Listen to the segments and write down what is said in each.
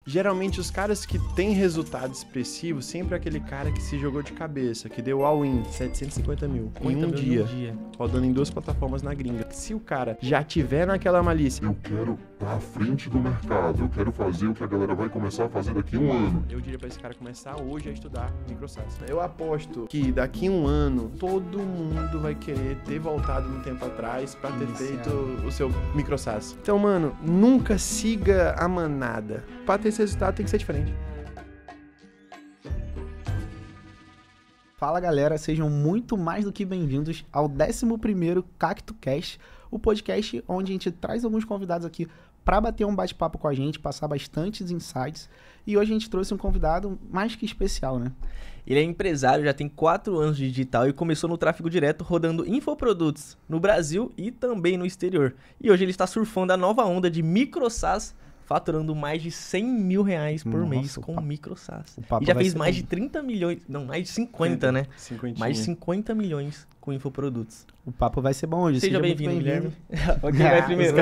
Geralmente os caras que têm resultado expressivo, sempre é aquele cara que se jogou de cabeça, que deu all-in, 750 mil em um dia, rodando em 2 plataformas na gringa. Se o cara já tiver naquela malícia, eu quero estar à frente do mercado, eu quero fazer o que a galera vai começar a fazer daqui a um ano. Eu diria pra esse cara começar hoje a estudar microsas. Eu aposto que daqui a um ano, todo mundo vai querer ter voltado um tempo atrás pra ter feito o seu microsas. Então, mano, nunca siga a manada. Pra ter esse resultado tem que ser diferente. Fala galera, sejam muito mais do que bem-vindos ao 11º CactoCast, o podcast onde a gente traz alguns convidados aqui para bater um bate-papo com a gente, passar bastantes insights. E hoje a gente trouxe um convidado mais que especial, né? Ele é empresário, já tem 4 anos de digital e começou no tráfego direto rodando infoprodutos no Brasil e também no exterior. E hoje ele está surfando a nova onda de microsas, faturando mais de 100 mil reais por mês com microsas. E já fez mais de 30 milhões, não, mais de 50, né? 50. Mais de 50 milhões com infoprodutos. O papo vai ser bom hoje. Seja bem-vindo, Guilherme. Quem vai primeiro?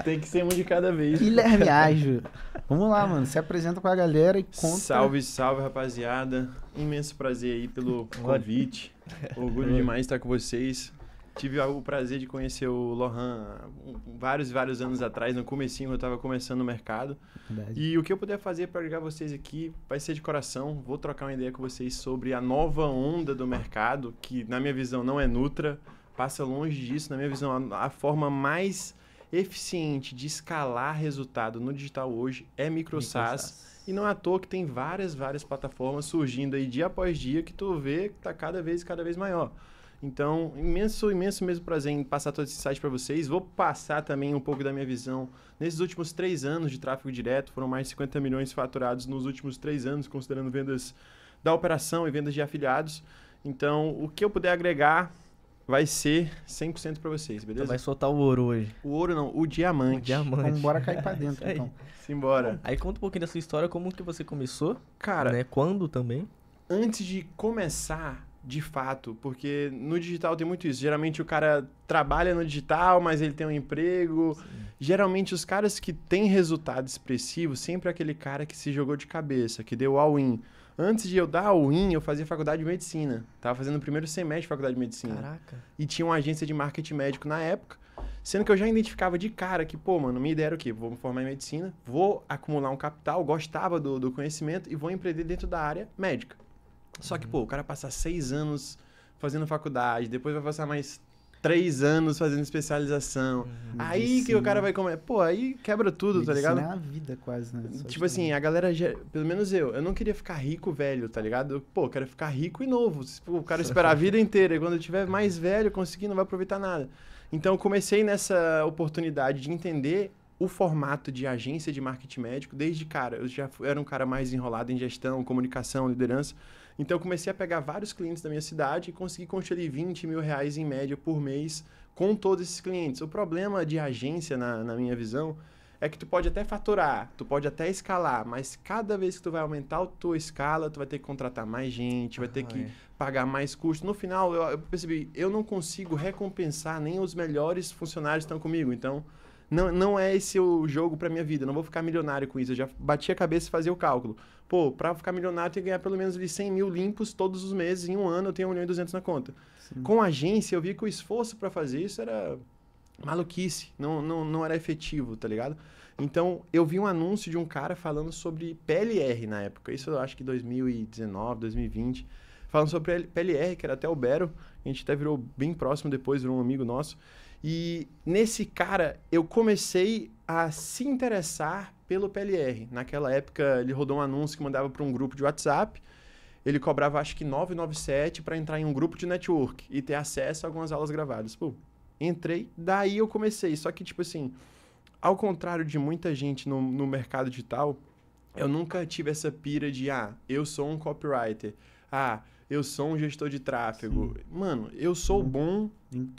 Tem que ser um de cada vez. Guilherme Ágil. Vamos lá, mano. Se apresenta com a galera e conta. Salve, salve, rapaziada. Imenso prazer aí pelo convite. Orgulho demais estar com vocês. Tive o prazer de conhecer o Lohan vários anos atrás, no comecinho, quando eu estava começando no mercado. Verdade. E o que eu puder fazer para agregar vocês aqui vai ser de coração. Vou trocar uma ideia com vocês sobre a nova onda do mercado, que na minha visão não é Nutra, passa longe disso. Na minha visão, a forma mais eficiente de escalar resultado no digital hoje é microsas. E não é à toa que tem várias plataformas surgindo aí dia após dia que tu vê que está cada vez maior. Então, imenso mesmo prazer em passar todo esse insight para vocês. Vou passar também um pouco da minha visão. Nesses últimos 3 anos de tráfego direto, foram mais de 50 milhões faturados nos últimos 3 anos, considerando vendas da operação e vendas de afiliados. Então, o que eu puder agregar vai ser 100% para vocês, beleza? Então vai soltar o ouro hoje. O ouro não, o diamante. O diamante. Vamos embora cair para dentro, então. Simbora. Aí conta um pouquinho da sua história, como que você começou, cara, né? Quando também? Antes de começar... De fato, porque no digital tem muito isso. Geralmente o cara trabalha no digital, mas ele tem um emprego. Sim. Geralmente os caras que têm resultado expressivo, sempre é aquele cara que se jogou de cabeça, que deu all-in. Antes de eu dar all-in, eu fazia faculdade de medicina. Tava fazendo o primeiro semestre de faculdade de medicina. Caraca. E tinha uma agência de marketing médico na época, sendo que eu já identificava de cara que, pô, mano, minha ideia era o quê? Vou me formar em medicina, vou acumular um capital, gostava do conhecimento e vou empreender dentro da área médica. Só que, pô, o cara passa 6 anos fazendo faculdade, depois vai passar mais 3 anos fazendo especialização. Aí que o cara vai comer. Pô, aí quebra tudo, tá ligado? É a vida quase, né? Tipo assim, a galera, pelo menos eu não queria ficar rico velho, tá ligado? Pô, eu quero ficar rico e novo. O cara esperar a vida inteira. E quando eu tiver mais velho, conseguir, não vai aproveitar nada. Então, eu comecei nessa oportunidade de entender o formato de agência de marketing médico. Desde, cara, eu já era um cara mais enrolado em gestão, comunicação, liderança. Então, eu comecei a pegar vários clientes da minha cidade e consegui construir 20 mil reais em média por mês com todos esses clientes. O problema de agência, na minha visão, é que tu pode até faturar, tu pode até escalar, mas cada vez que tu vai aumentar a tua escala, tu vai ter que contratar mais gente, vai ter que pagar mais custos. No final, eu percebi, eu não consigo recompensar nem os melhores funcionários que estão comigo. Então, não é esse o jogo pra minha vida. Eu não vou ficar milionário com isso. Eu já bati a cabeça e fazia o cálculo. Pô, pra ficar milionário, eu tenho que ganhar pelo menos ali 100 mil limpos todos os meses. Em um ano, eu tenho 1 milhão e 200 na conta. Sim. Com a agência, eu vi que o esforço pra fazer isso era maluquice. Não era efetivo, tá ligado? Então, eu vi um anúncio de um cara falando sobre PLR na época. Isso eu acho que 2019, 2020. Falando sobre PLR, que era até o Bero. A gente até virou bem próximo depois, virou um amigo nosso. E nesse cara, eu comecei a se interessar pelo PLR. Naquela época, ele rodou um anúncio que mandava para um grupo de WhatsApp. Ele cobrava, acho que 997 para entrar em um grupo de network e ter acesso a algumas aulas gravadas. Pô, entrei, daí eu comecei. Só que, tipo assim, ao contrário de muita gente no mercado digital, eu nunca tive essa pira de, eu sou um copywriter. Eu sou um gestor de tráfego. Sim. Mano, eu sou bom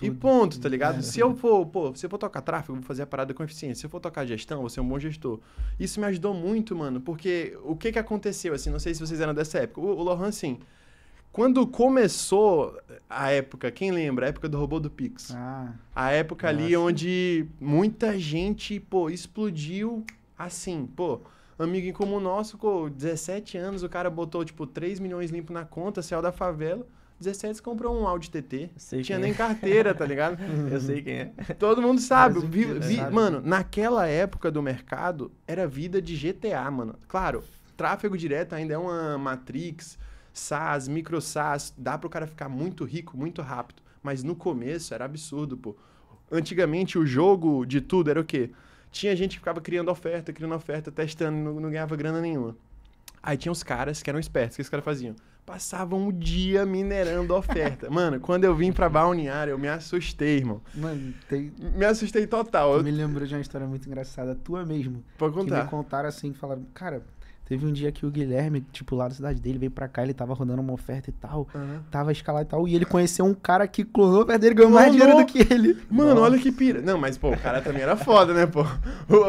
e ponto, tá ligado? Se eu for tocar tráfego, eu vou fazer a parada com eficiência. Se eu for tocar gestão, eu vou ser um bom gestor. Isso me ajudou muito, mano, porque o que aconteceu, assim, não sei se vocês eram dessa época. O Lohan, assim, quando começou a época, quem lembra? A época do robô do Pix. A época ali onde muita gente, explodiu assim, amigo em comum nosso, com 17 anos, o cara botou, tipo, 3 milhões limpo na conta, saiu da favela, 17 comprou um Audi TT. Sei Tinha quem nem carteira, tá ligado? Eu sei quem é. Todo mundo sabe. Brasil inteiro sabe. Mano, naquela época do mercado, era vida de GTA, mano. Claro, tráfego direto ainda é uma Matrix, SaaS, micro SaaS, dá pro cara ficar muito rico, muito rápido. Mas no começo era absurdo, pô. Antigamente o jogo de tudo era o quê? Tinha gente que ficava criando oferta, testando, não ganhava grana nenhuma. Aí tinha os caras que eram espertos, o que os caras faziam? Passavam o dia minerando oferta. Mano, quando eu vim pra Balneário, eu me assustei, irmão. Mano, Me assustei total. tu me lembrou de uma história muito engraçada, tua mesmo. Pode Que me contar. contaram assim, falaram, cara, teve um dia que o Guilherme, tipo, lá da cidade dele, veio pra cá, ele tava rodando uma oferta e tal, tava escalado e tal, e ele conheceu um cara que clonou a oferta dele, ganhou mais Clonou? dinheiro do que ele. Mano, olha que pira. Não, mas, pô, o cara também era foda, né, pô?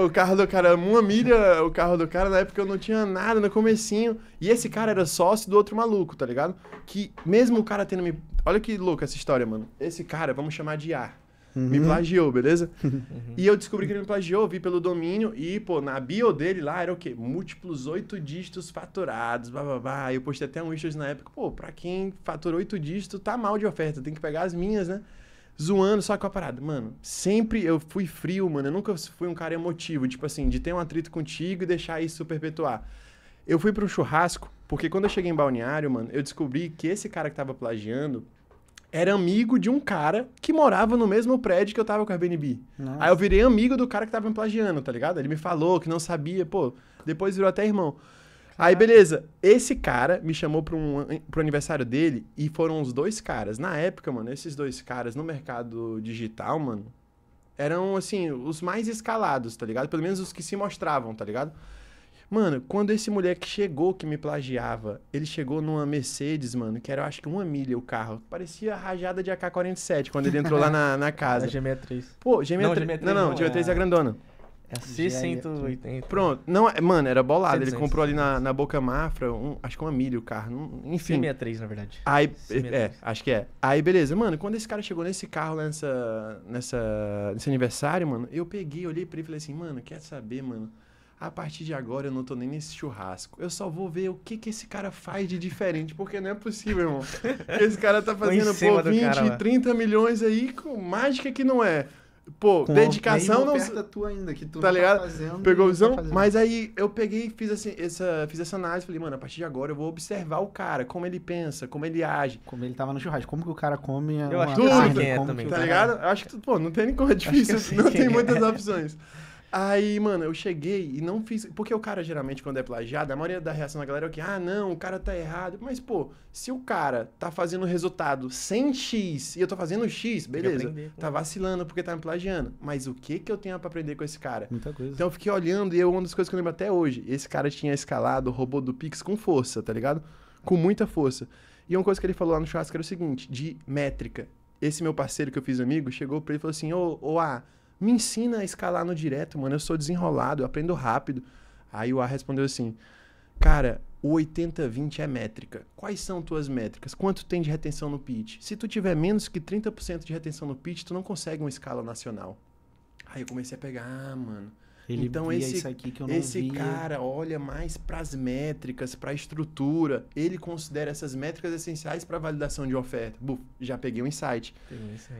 O carro do cara, uma milha, o carro do cara, na época eu não tinha nada, no comecinho. E esse cara era sócio do outro maluco, tá ligado? Que mesmo o cara tendo me... Olha que louca essa história, mano. Esse cara, vamos chamar de A. Me plagiou, beleza? E eu descobri que ele me plagiou, vi pelo domínio e, pô, na bio dele lá era o quê? Múltiplos 8 dígitos faturados, blá. Eu postei até um stories na época, pô, pra quem faturou 8 dígitos, tá mal de oferta, tem que pegar as minhas, né? Zoando, só com a parada. Mano, sempre eu fui frio, mano, eu nunca fui um cara emotivo, tipo assim, de ter um atrito contigo e deixar isso perpetuar. Eu fui pra um churrasco, porque quando eu cheguei em Balneário, mano, eu descobri que esse cara que tava plagiando era amigo de um cara que morava no mesmo prédio que eu tava com a Airbnb. Nossa. Aí eu virei amigo do cara que tava me plagiando, tá ligado? Ele me falou que não sabia, pô, depois virou até irmão. Aí, beleza, esse cara me chamou pro aniversário dele e foram os 2 caras. Na época, mano, esses 2 caras no mercado digital, mano, eram, assim, os mais escalados, tá ligado? Pelo menos os que se mostravam, tá ligado? Mano, quando esse moleque chegou que me plagiava, ele chegou numa Mercedes, mano, que era, acho que 1 milha o carro. Parecia rajada de AK-47 quando ele entrou lá na A casa. G63. Pô, G63... Não, G63 é a grandona. É a C180. Pronto. Não, mano, era bolado. Ele 100, comprou ali na Boca Mafra, acho que 1 milha o carro. Enfim. C63, na verdade. Aí, C63. acho que é. Aí, beleza. Mano, quando esse cara chegou nesse carro lá nesse aniversário, mano, eu peguei, olhei pra ele e falei assim, mano, quer saber, mano? A partir de agora eu não tô nem nesse churrasco. Eu só vou ver o que esse cara faz de diferente, porque não é possível, irmão. Que esse cara tá fazendo, pô, 20, 30 milhões aí com mágica que não é. Pô, Com dedicação a não... oferta tua ainda, que tu Tá não ligado? tá fazendo. Pegou e visão? tá fazendo. Mas aí eu peguei e fiz essa análise. Falei, mano, a partir de agora eu vou observar o cara, como ele pensa, como ele age. Como ele tava no churrasco, como que o cara come Eu uma acho que eu sei carne, quem é como também. que o Tá cara- ligado? Eu acho que, pô, não tem nem como, é difícil, eu sei não quem tem é. muitas opções. Aí, mano, eu cheguei e não fiz... Porque o cara, geralmente, quando é plagiado, a maioria da reação da galera é o quê? Ah, não, o cara tá errado. Mas, pô, se o cara tá fazendo resultado sem X e eu tô fazendo X, beleza. aprender, Tá vacilando porque tá me plagiando. Mas o que eu tenho pra aprender com esse cara? Muita coisa. Então eu fiquei olhando e uma das coisas que eu lembro até hoje, esse cara tinha escalado o robô do Pix com força, tá ligado? Com muita força. E uma coisa que ele falou lá no churrasco era o seguinte, de métrica. Esse meu parceiro que eu fiz amigo, chegou pra ele e falou assim, ô A, me ensina a escalar no direto, mano, eu sou desenrolado, eu aprendo rápido. Aí o A respondeu assim, cara, o 80-20 é métrica. Quais são tuas métricas? Quanto tem de retenção no pitch? Se tu tiver menos que 30% de retenção no pitch, tu não consegue uma escala nacional. Aí eu comecei a pegar, mano. Ele Então via esse- isso aqui que eu não Esse via. cara olha mais para as métricas, para a estrutura. Ele considera essas métricas essenciais para validação de oferta. Buf, já peguei um insight.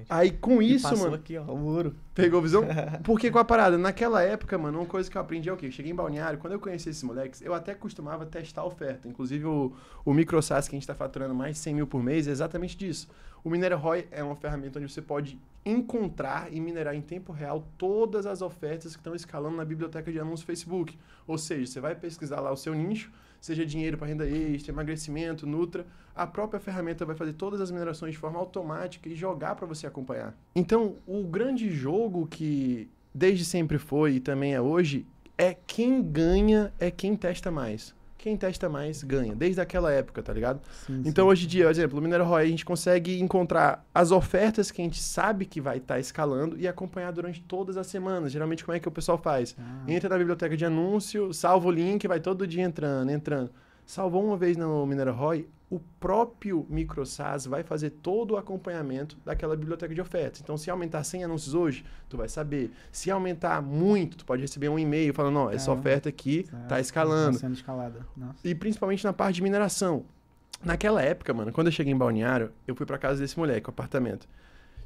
Aí com E isso, passou mano, aqui, ó, o ouro. pegou visão? Porque com a parada, naquela época, mano, uma coisa que eu aprendi é o quê? Eu cheguei em Balneário, quando eu conheci esses moleques, eu até costumava testar a oferta. Inclusive o MicroSaaS que a gente tá faturando mais de 100 mil por mês é exatamente disso. O MineraROI é uma ferramenta onde você pode encontrar e minerar em tempo real todas as ofertas que estão escalando na biblioteca de anúncios Facebook. Ou seja, você vai pesquisar lá o seu nicho, seja dinheiro para renda extra, emagrecimento, Nutra, a própria ferramenta vai fazer todas as minerações de forma automática e jogar para você acompanhar. Então, o grande jogo que desde sempre foi e também é hoje é quem ganha é quem testa mais. Quem testa mais ganha, desde aquela época, tá ligado? Sim, Então, sim. hoje em dia, por exemplo, no MineraROI, a gente consegue encontrar as ofertas que a gente sabe que vai estar escalando e acompanhar durante todas as semanas. Geralmente, como é que o pessoal faz? Ah, Entra na biblioteca de anúncio, salva o link, vai todo dia entrando. Salvou uma vez no Mineral Roy, o próprio MicroSAS vai fazer todo o acompanhamento daquela biblioteca de ofertas. Então, se aumentar 100 anúncios hoje, tu vai saber. Se aumentar muito, tu pode receber um e-mail falando, ó, essa oferta aqui tá escalando. Tá sendo escalada. Nossa. E principalmente na parte de mineração. Naquela época, mano, quando eu cheguei em Balneário, eu fui pra casa desse moleque, o apartamento.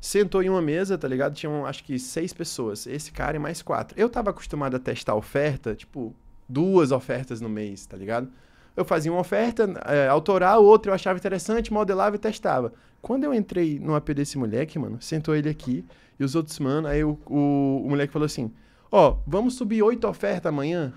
Sentou em uma mesa, tá ligado? Tinham, acho que 6 pessoas. Esse cara e mais 4. Eu tava acostumado a testar oferta, tipo, 2 ofertas no mês, tá ligado? Eu fazia uma oferta autoral, outra eu achava interessante, modelava e testava. Quando eu entrei no AP desse moleque, mano, sentou ele aqui e os outros, mano, aí o moleque falou assim, ó, vamos subir 8 ofertas amanhã?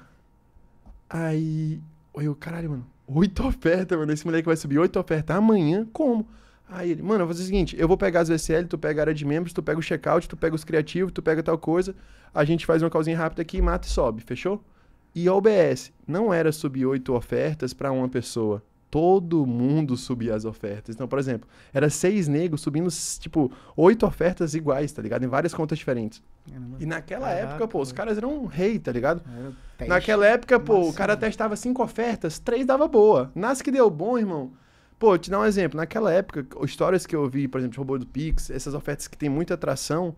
Aí, eu, caralho, mano, 8 ofertas, mano, esse moleque vai subir 8 ofertas amanhã? Como? Aí ele, mano, eu vou fazer o seguinte, eu vou pegar as VSL, tu pega a área de membros, tu pega o checkout, tu pega os criativos, tu pega tal coisa, a gente faz uma calzinha rápida aqui, mata e sobe, fechou? E a OBS não era subir 8 ofertas para uma pessoa. Todo mundo subia as ofertas. Então, por exemplo, era 6 negros subindo, tipo, 8 ofertas iguais, tá ligado? Em várias contas diferentes. E naquela época, pô, os caras eram um rei, tá ligado? Naquela época, pô, o cara testava 5 ofertas, 3 dava boa. Nas que deu bom, irmão. Pô, te dar um exemplo. Naquela época, histórias que eu vi, por exemplo, de robô do Pix, essas ofertas que tem muita atração,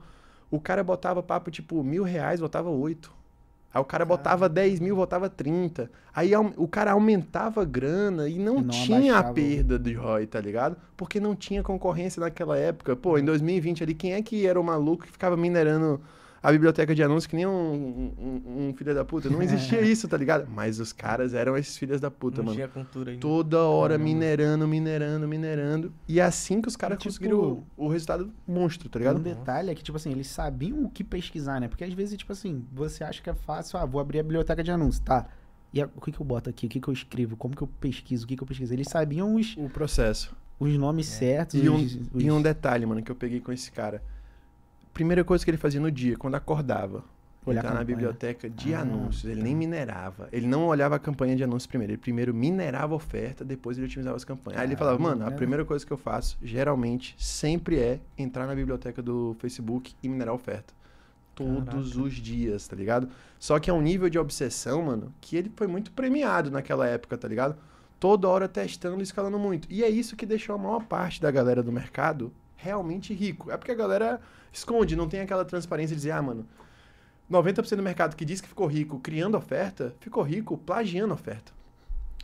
o cara botava papo, tipo, R$1.000, botava 8. Aí o cara botava 10 mil, botava 30. Aí o cara aumentava a grana e não tinha a perda de ROI, tá ligado? Porque não tinha concorrência naquela época. Pô, em 2020 ali, quem é que era o maluco que ficava minerando a biblioteca de anúncios que nem um filho da puta? Não existia isso, tá ligado? Mas os caras eram esses filhos da puta, não mano. Tinha cultura ainda. Toda hora minerando. E é assim que os caras conseguiram o resultado monstro, tá ligado? Um detalhe é que, tipo assim, eles sabiam o que pesquisar, né? Porque às vezes, tipo assim, você acha que é fácil, vou abrir a biblioteca de anúncios, tá? E o que eu boto aqui? O que eu escrevo? Como que eu pesquiso? O que eu pesquiso? Eles sabiam o processo. Os nomes certos. E um detalhe, mano, que eu peguei com esse cara. Primeira coisa que ele fazia no dia, quando acordava, entrar na biblioteca de anúncios. Ele nem minerava. Ele não olhava a campanha de anúncios primeiro. Ele primeiro minerava a oferta, depois ele otimizava as campanhas. Aí ele falava, mano, a primeira coisa que eu faço, geralmente, sempre é entrar na biblioteca do Facebook e minerar a oferta. Todos os dias, tá ligado? Só que é um nível de obsessão, mano, que ele foi muito premiado naquela época, tá ligado? Toda hora testando e escalando muito. E é isso que deixou a maior parte da galera do mercado realmente rico. É porque a galera esconde, não tem aquela transparência de dizer, mano, 90% do mercado que diz que ficou rico criando oferta, ficou rico plagiando oferta.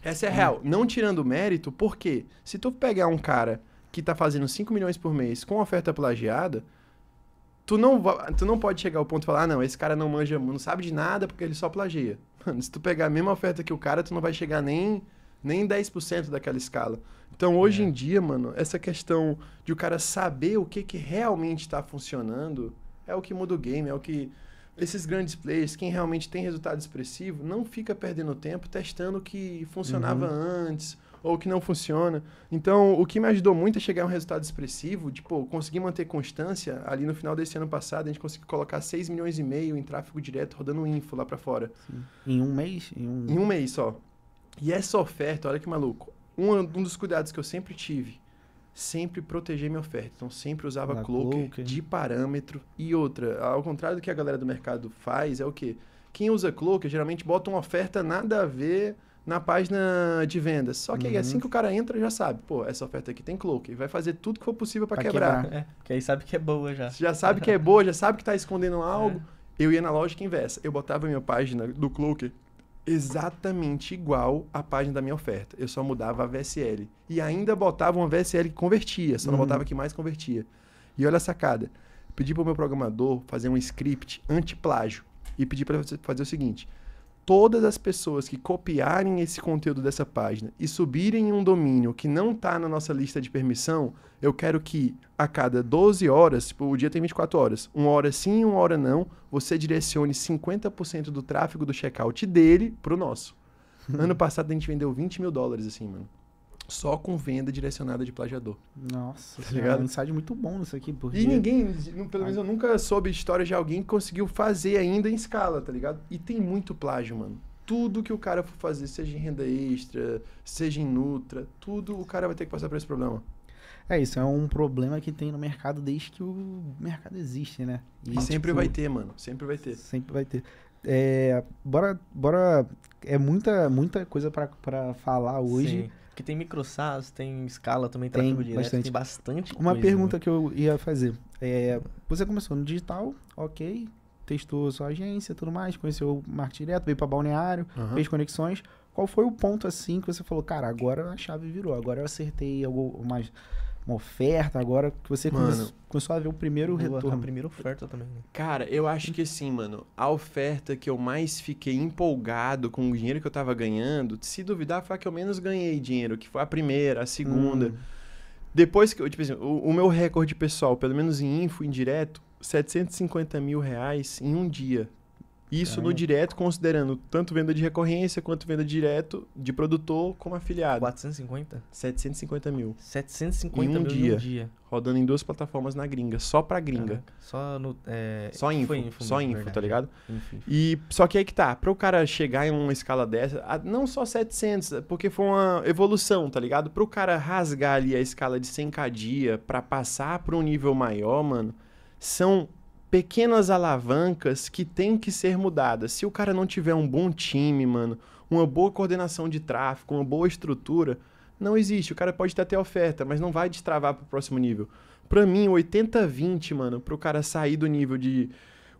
Essa é a real. Não tirando mérito, porque se tu pegar um cara que tá fazendo 5 milhões por mês com oferta plagiada, tu não pode chegar ao ponto de falar, não, esse cara não manja, não sabe de nada porque ele só plagia. Mano, se tu pegar a mesma oferta que o cara, tu não vai chegar nem 10% daquela escala. Então, hoje em dia, mano, essa questão de o cara saber o que realmente está funcionando é o que muda o game, é o que... Esses grandes players, quem realmente tem resultado expressivo, não fica perdendo tempo testando o que funcionava antes ou o que não funciona. Então, o que me ajudou muito a chegar a um resultado expressivo, tipo, conseguir manter constância, ali no final desse ano passado, a gente conseguiu colocar 6,5 milhões em tráfego direto, rodando info lá pra fora. Sim. Em um mês? Em um mês só. E essa oferta, olha que maluco, um dos cuidados que eu sempre tive, sempre proteger minha oferta. Então, sempre usava Cloaker de parâmetro. E outra, ao contrário do que a galera do mercado faz, é o quê? Quem usa Cloaker, geralmente bota uma oferta nada a ver na página de vendas. Só que aí, assim que o cara entra, já sabe, pô, essa oferta aqui tem Cloaker. Vai fazer tudo que for possível pra quebrar. Porque aí sabe que é boa já. Já sabe que é boa, já sabe que tá escondendo algo. Eu ia na lógica inversa. Eu botava a minha página do Cloaker exatamente igual à página da minha oferta. Eu só mudava a VSL. E ainda botava uma VSL que convertia, só não botava que mais convertia. E olha a sacada. Pedi para o meu programador fazer um script anti-plágio. E pedi para ele fazer o seguinte. Todas as pessoas que copiarem esse conteúdo dessa página e subirem em um domínio que não está na nossa lista de permissão, eu quero que a cada 12 horas, tipo, o dia tem 24 horas, 1 hora sim, 1 hora não, você direcione 50% do tráfego do checkout dele pro nosso. Ano passado a gente vendeu $20 mil, assim, mano. Só com venda direcionada de plagiador. Nossa, tá ligado? É um insight muito bom nisso aqui. Porque... E ninguém, pelo menos eu nunca soube história de alguém que conseguiu fazer ainda em escala, tá ligado? E tem muito plágio, mano. Tudo que o cara for fazer, seja em renda extra, seja em Nutra, tudo o cara vai ter que passar por esse problema. É isso, é um problema que tem no mercado desde que o mercado existe, né? E sempre vai ter, mano. Sempre vai ter. Sempre vai ter. Bora. É muita coisa pra falar hoje. Sim. Porque tem microsas, tem escala também, Tem tráfego direto, bastante. tem bastante Uma coisa, pergunta né? que eu ia fazer. Você começou no digital, ok. Testou sua agência e tudo mais, conheceu o marketing direto, veio pra Balneário, Aham. fez conexões. Qual foi o ponto assim que você falou, cara, agora a chave virou, agora eu acertei uma oferta, agora que você Mano, começou a ver o primeiro A retorno? primeira oferta também, né? Cara, eu acho que assim, mano, a oferta que eu mais fiquei empolgado com o dinheiro que eu tava ganhando, se duvidar, foi a que eu menos ganhei dinheiro, que foi a primeira, a segunda. Depois que eu, tipo assim, o meu recorde pessoal, pelo menos em info, indireto, 750 mil reais em um dia. Isso no Caramba. direto, considerando tanto venda de recorrência quanto venda direto de produtor como afiliado. 450? 750 mil. 750 Em um mil em dia. um dia. Rodando em 2 plataformas na gringa, só pra gringa. Caraca. Só no... Só info, foi só mesmo, info, verdade. tá ligado? Info. E só que aí que tá, para o cara chegar em uma escala dessa, não só 700, porque foi uma evolução, tá ligado? Para o cara rasgar ali a escala de 100k dia para passar para um nível maior, mano, são pequenas alavancas que tem que ser mudadas. Se o cara não tiver um bom time, mano, uma boa coordenação de tráfego, uma boa estrutura, não existe. O cara pode ter até oferta, mas não vai destravar pro próximo nível. Pra mim, 80-20, mano, pro cara sair do nível de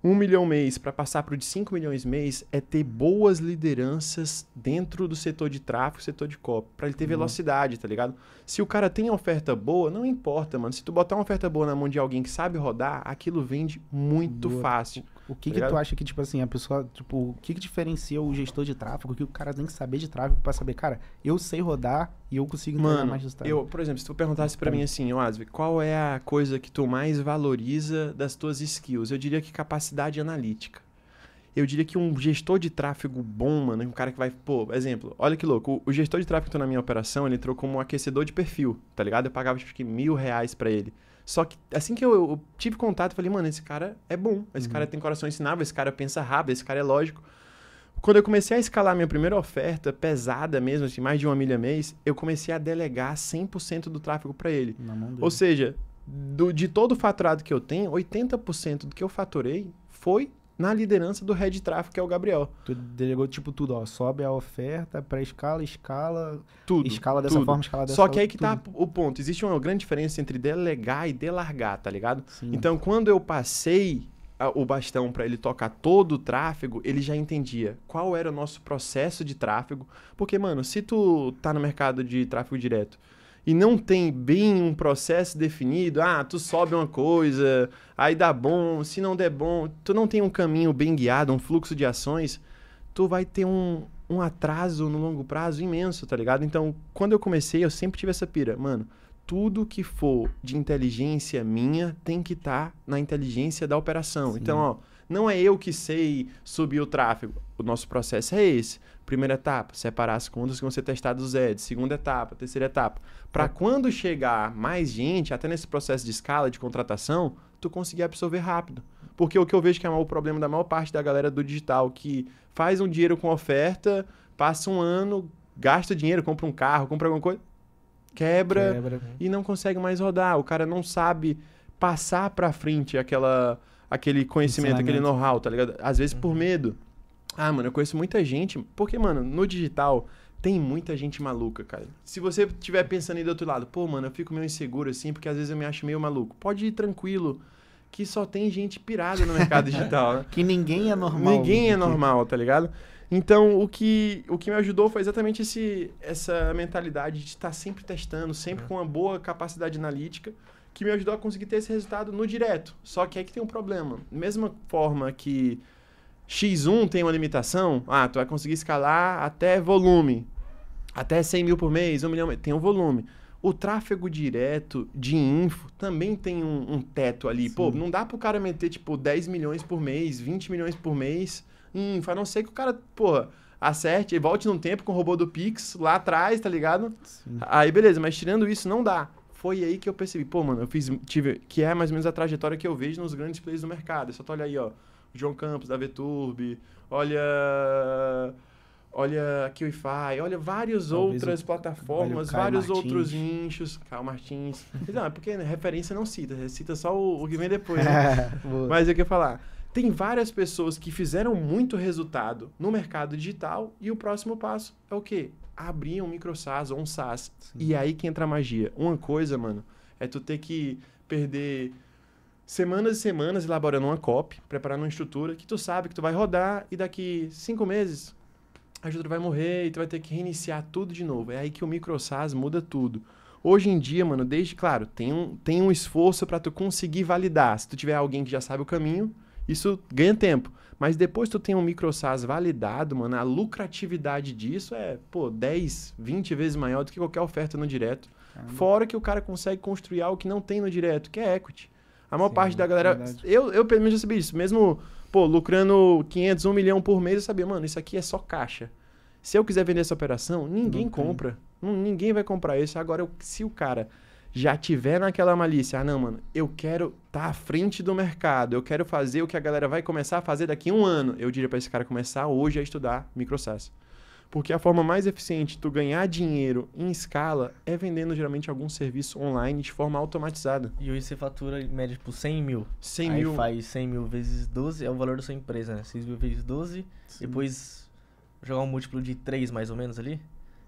1 milhão mês para passar pro de 5 milhões mês é ter boas lideranças dentro do setor de tráfego, setor de copy, para ele ter velocidade, tá ligado? Se o cara tem oferta boa, não importa, mano. Se tu botar uma oferta boa na mão de alguém que sabe rodar, aquilo vende muito Boa. fácil. O que Tá que tu ligado? acha que, tipo assim, a pessoa, tipo, o que que diferencia o gestor de tráfego? O que o cara tem que saber de tráfego pra saber, cara, eu sei rodar e eu consigo entregar Mano, mais resultado. eu, por exemplo, se tu perguntasse pra mim assim, Asvi, qual é a coisa que tu mais valoriza das tuas skills? Eu diria que capacidade analítica. Eu diria que um gestor de tráfego bom, mano, um cara que vai, pô, exemplo, olha que louco, o gestor de tráfego que tô na minha operação, ele entrou como um aquecedor de perfil, tá ligado? Eu pagava, acho que R$1.000 pra ele. Só que assim que eu tive contato, eu falei, mano, esse cara é bom, esse cara tem coração ensinável, esse cara pensa rápido, esse cara é lógico. Quando eu comecei a escalar minha primeira oferta, pesada mesmo, assim, mais de 1 milha mês, eu comecei a delegar 100% do tráfego pra ele. Na mão dele. Ou seja, de todo o faturado que eu tenho, 80% do que eu faturei foi na liderança do head de tráfego, que é o Gabriel. Tu delegou, tipo, tudo, ó. Sobe a oferta, pré-escala, escala, Tudo. escala dessa tudo. forma, escala dessa Só forma. que aí que tá tudo. o ponto. Existe uma grande diferença entre delegar e delargar, tá ligado? Sim. Então, quando eu passei o bastão para ele tocar todo o tráfego, ele já entendia qual era o nosso processo de tráfego. Porque, mano, se tu tá no mercado de tráfego direto e não tem bem um processo definido, tu sobe uma coisa, aí dá bom, se não der bom, tu não tem um caminho bem guiado, um fluxo de ações, tu vai ter um atraso no longo prazo imenso, tá ligado? Então, quando eu comecei, eu sempre tive essa pira, mano, tudo que for de inteligência minha tem que estar na inteligência da operação. Sim. Então, ó, não é eu que sei subir o tráfego. O nosso processo é esse. Primeira etapa, separar as contas que vão ser testadas os ads. Segunda etapa, terceira etapa. Para quando chegar mais gente, até nesse processo de escala, de contratação, tu conseguir absorver rápido. Porque o que eu vejo que é o problema da maior parte da galera do digital, que faz um dinheiro com oferta, passa um ano, gasta dinheiro, compra um carro, compra alguma coisa, quebra. E não consegue mais rodar. O cara não sabe passar pra frente aquele conhecimento, aquele Ensinamento. know-how, tá ligado? Às vezes por medo. Mano, eu conheço muita gente. Porque, mano, no digital tem muita gente maluca, cara. Se você estiver pensando aí do outro lado, pô, mano, eu fico meio inseguro assim, porque às vezes eu me acho meio maluco. Pode ir tranquilo, que só tem gente pirada no mercado digital, né? Que ninguém é normal. Ninguém é normal, tá ligado? Então, o que me ajudou foi exatamente essa mentalidade de estar sempre testando, sempre com uma boa capacidade analítica, que me ajudou a conseguir ter esse resultado no direto. Só que aí que tem um problema. Mesma forma que X1 tem uma limitação, tu vai conseguir escalar até volume, até 100 mil por mês, 1 milhão, tem um volume. O tráfego direto de info também tem um teto ali. Sim. Pô, não dá pro cara meter, tipo, 10 milhões por mês, 20 milhões por mês em info, a não ser que o cara, porra, acerte e volte num tempo com o robô do Pix lá atrás, tá ligado? Sim. Aí, beleza, mas tirando isso, não dá. Foi aí que eu percebi, pô, mano, que é mais ou menos a trajetória que eu vejo nos grandes players do mercado. É só tu olhar aí, ó, o João Campos, da VTurb, olha a QIFI, olha várias Talvez outras plataformas, Caio vários Martins. outros nichos, Caio Martins. Não, é porque referência não cita, cita só o que vem depois, né? Boa. Mas eu queria falar, Tem várias pessoas que fizeram muito resultado no mercado digital e o próximo passo é o quê? Abrir um micro SaaS ou um SaaS. Sim. E aí que entra a magia. Uma coisa, mano, é tu ter que perder semanas e semanas elaborando uma copy, preparando uma estrutura que tu sabe que tu vai rodar e daqui 5 meses a estrutura vai morrer e tu vai ter que reiniciar tudo de novo. É aí que o micro SaaS muda tudo. Hoje em dia, mano, claro, tem um esforço para tu conseguir validar. Se tu tiver alguém que já sabe o caminho, isso ganha tempo. Mas depois tu tem um micro SaaS validado, mano, a lucratividade disso é, 10, 20 vezes maior do que qualquer oferta no direto. Caramba. Fora que o cara consegue construir algo que não tem no direto, que é equity. A maior Sim, parte da galera... verdade. Eu pelo menos já sabia isso. Mesmo, lucrando 500, 1 milhão por mês, eu sabia, mano, isso aqui é só caixa. Se eu quiser vender essa operação, ninguém Não tem. compra. Ninguém vai comprar isso. Agora, se o cara já tiver naquela malícia, não, mano, eu quero estar à frente do mercado, eu quero fazer o que a galera vai começar a fazer daqui a 1 ano, eu diria para esse cara começar hoje a estudar micro SaaS. Porque a forma mais eficiente de tu ganhar dinheiro em escala é vendendo geralmente algum serviço online de forma automatizada. E hoje você fatura em média tipo 100 mil. 100 Aí mil. faz 100 mil vezes 12, é o valor da sua empresa, né? 6 mil vezes 12, Sim. depois jogar um múltiplo de 3 mais ou menos ali.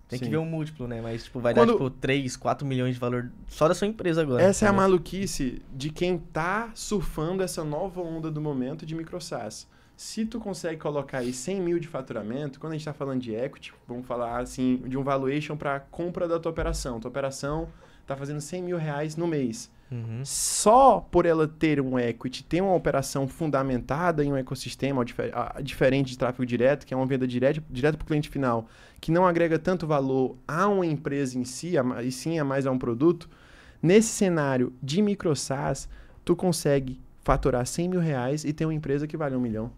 Tem que Sim. ver um múltiplo, né? Mas tipo, vai Quando- dar tipo 3, 4 milhões de valor só da sua empresa agora. Essa é a entendeu? maluquice de quem tá surfando essa nova onda do momento de micro SaaS. Se tu consegue colocar aí 100 mil de faturamento, quando a gente tá falando de equity, vamos falar assim, de um valuation para compra da tua operação. Tua operação tá fazendo 100 mil reais no mês. Uhum. Só por ela ter um equity, ter uma operação fundamentada em um ecossistema diferente de tráfego direto, que é uma venda direto para o cliente final, que não agrega tanto valor a uma empresa em si, e sim a mais a um produto, nesse cenário de micro SaaS, tu consegue faturar 100 mil reais e ter uma empresa que vale 1 milhão.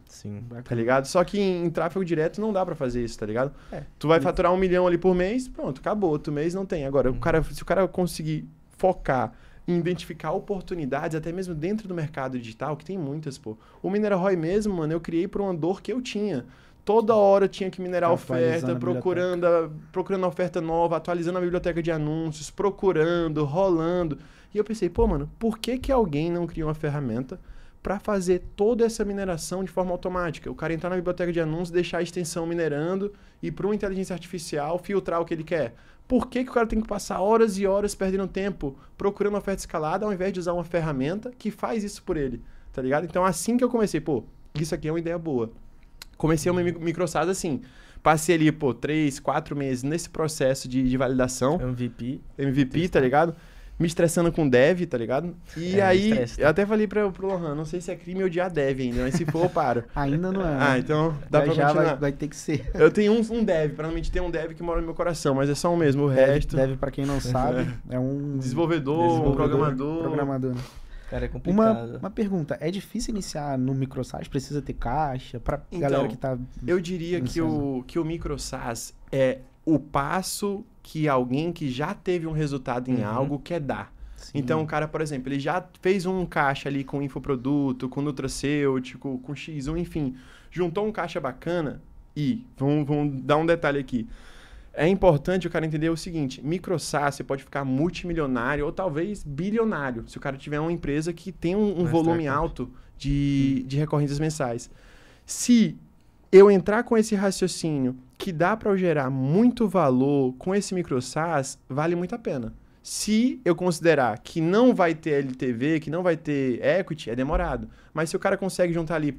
Sim. Tá ligado? Só que em tráfego direto não dá pra fazer isso, tá ligado? É. Tu vai faturar 1 milhão ali por mês, pronto, acabou. Outro mês não tem. Agora, se o cara conseguir focar em identificar oportunidades, até mesmo dentro do mercado digital, que tem muitas, pô. O Mineral mesmo, mano, eu criei por uma dor que eu tinha. Toda hora eu tinha que minerar Atualizando oferta, a procurando oferta nova, atualizando a biblioteca de anúncios, procurando, rolando. E eu pensei, pô, mano, por que alguém não cria uma ferramenta para fazer toda essa mineração de forma automática? O cara entrar na biblioteca de anúncios, deixar a extensão minerando e para uma inteligência artificial filtrar o que ele quer. Por que o cara tem que passar horas e horas perdendo tempo procurando oferta escalada ao invés de usar uma ferramenta que faz isso por ele, tá ligado? Então assim que eu comecei, pô, isso aqui é uma ideia boa. Comecei uma micro SaaS assim, passei ali, 3, 4 meses nesse processo de validação, MVP, tá ligado? Me estressando com dev, tá ligado? E aí, estresse, tá? eu até falei pro Lohan, não sei se é crime odiar dev ainda, mas se for, eu paro. Ainda não é. Então dá pra já continuar. vai ter que ser. Eu tenho um dev, pra não mentir, tem um dev que mora no meu coração, mas é só um mesmo, o resto... Deve, pra quem não sabe, é um Desenvolvedor, programador, né? Cara, é complicado. Uma pergunta, é difícil iniciar no micro SaaS? Precisa ter caixa? Pra Então, galera que tá... Eu diria que o micro SaaS é o passo que alguém que já teve um resultado em algo quer dar. Sim. Então, o cara, por exemplo, ele já fez um caixa ali com infoproduto, com nutracêutico, com X1, enfim. Juntou um caixa bacana e, vamos dar um detalhe aqui. É importante o cara entender o seguinte, micro SaaS você pode ficar multimilionário ou talvez bilionário, se o cara tiver uma empresa que tem um volume alto de recorrências mensais. Se eu entrar com esse raciocínio que dá para eu gerar muito valor com esse micro SaaS, vale muito a pena. Se eu considerar que não vai ter LTV, que não vai ter equity, é demorado. Mas se o cara consegue juntar ali,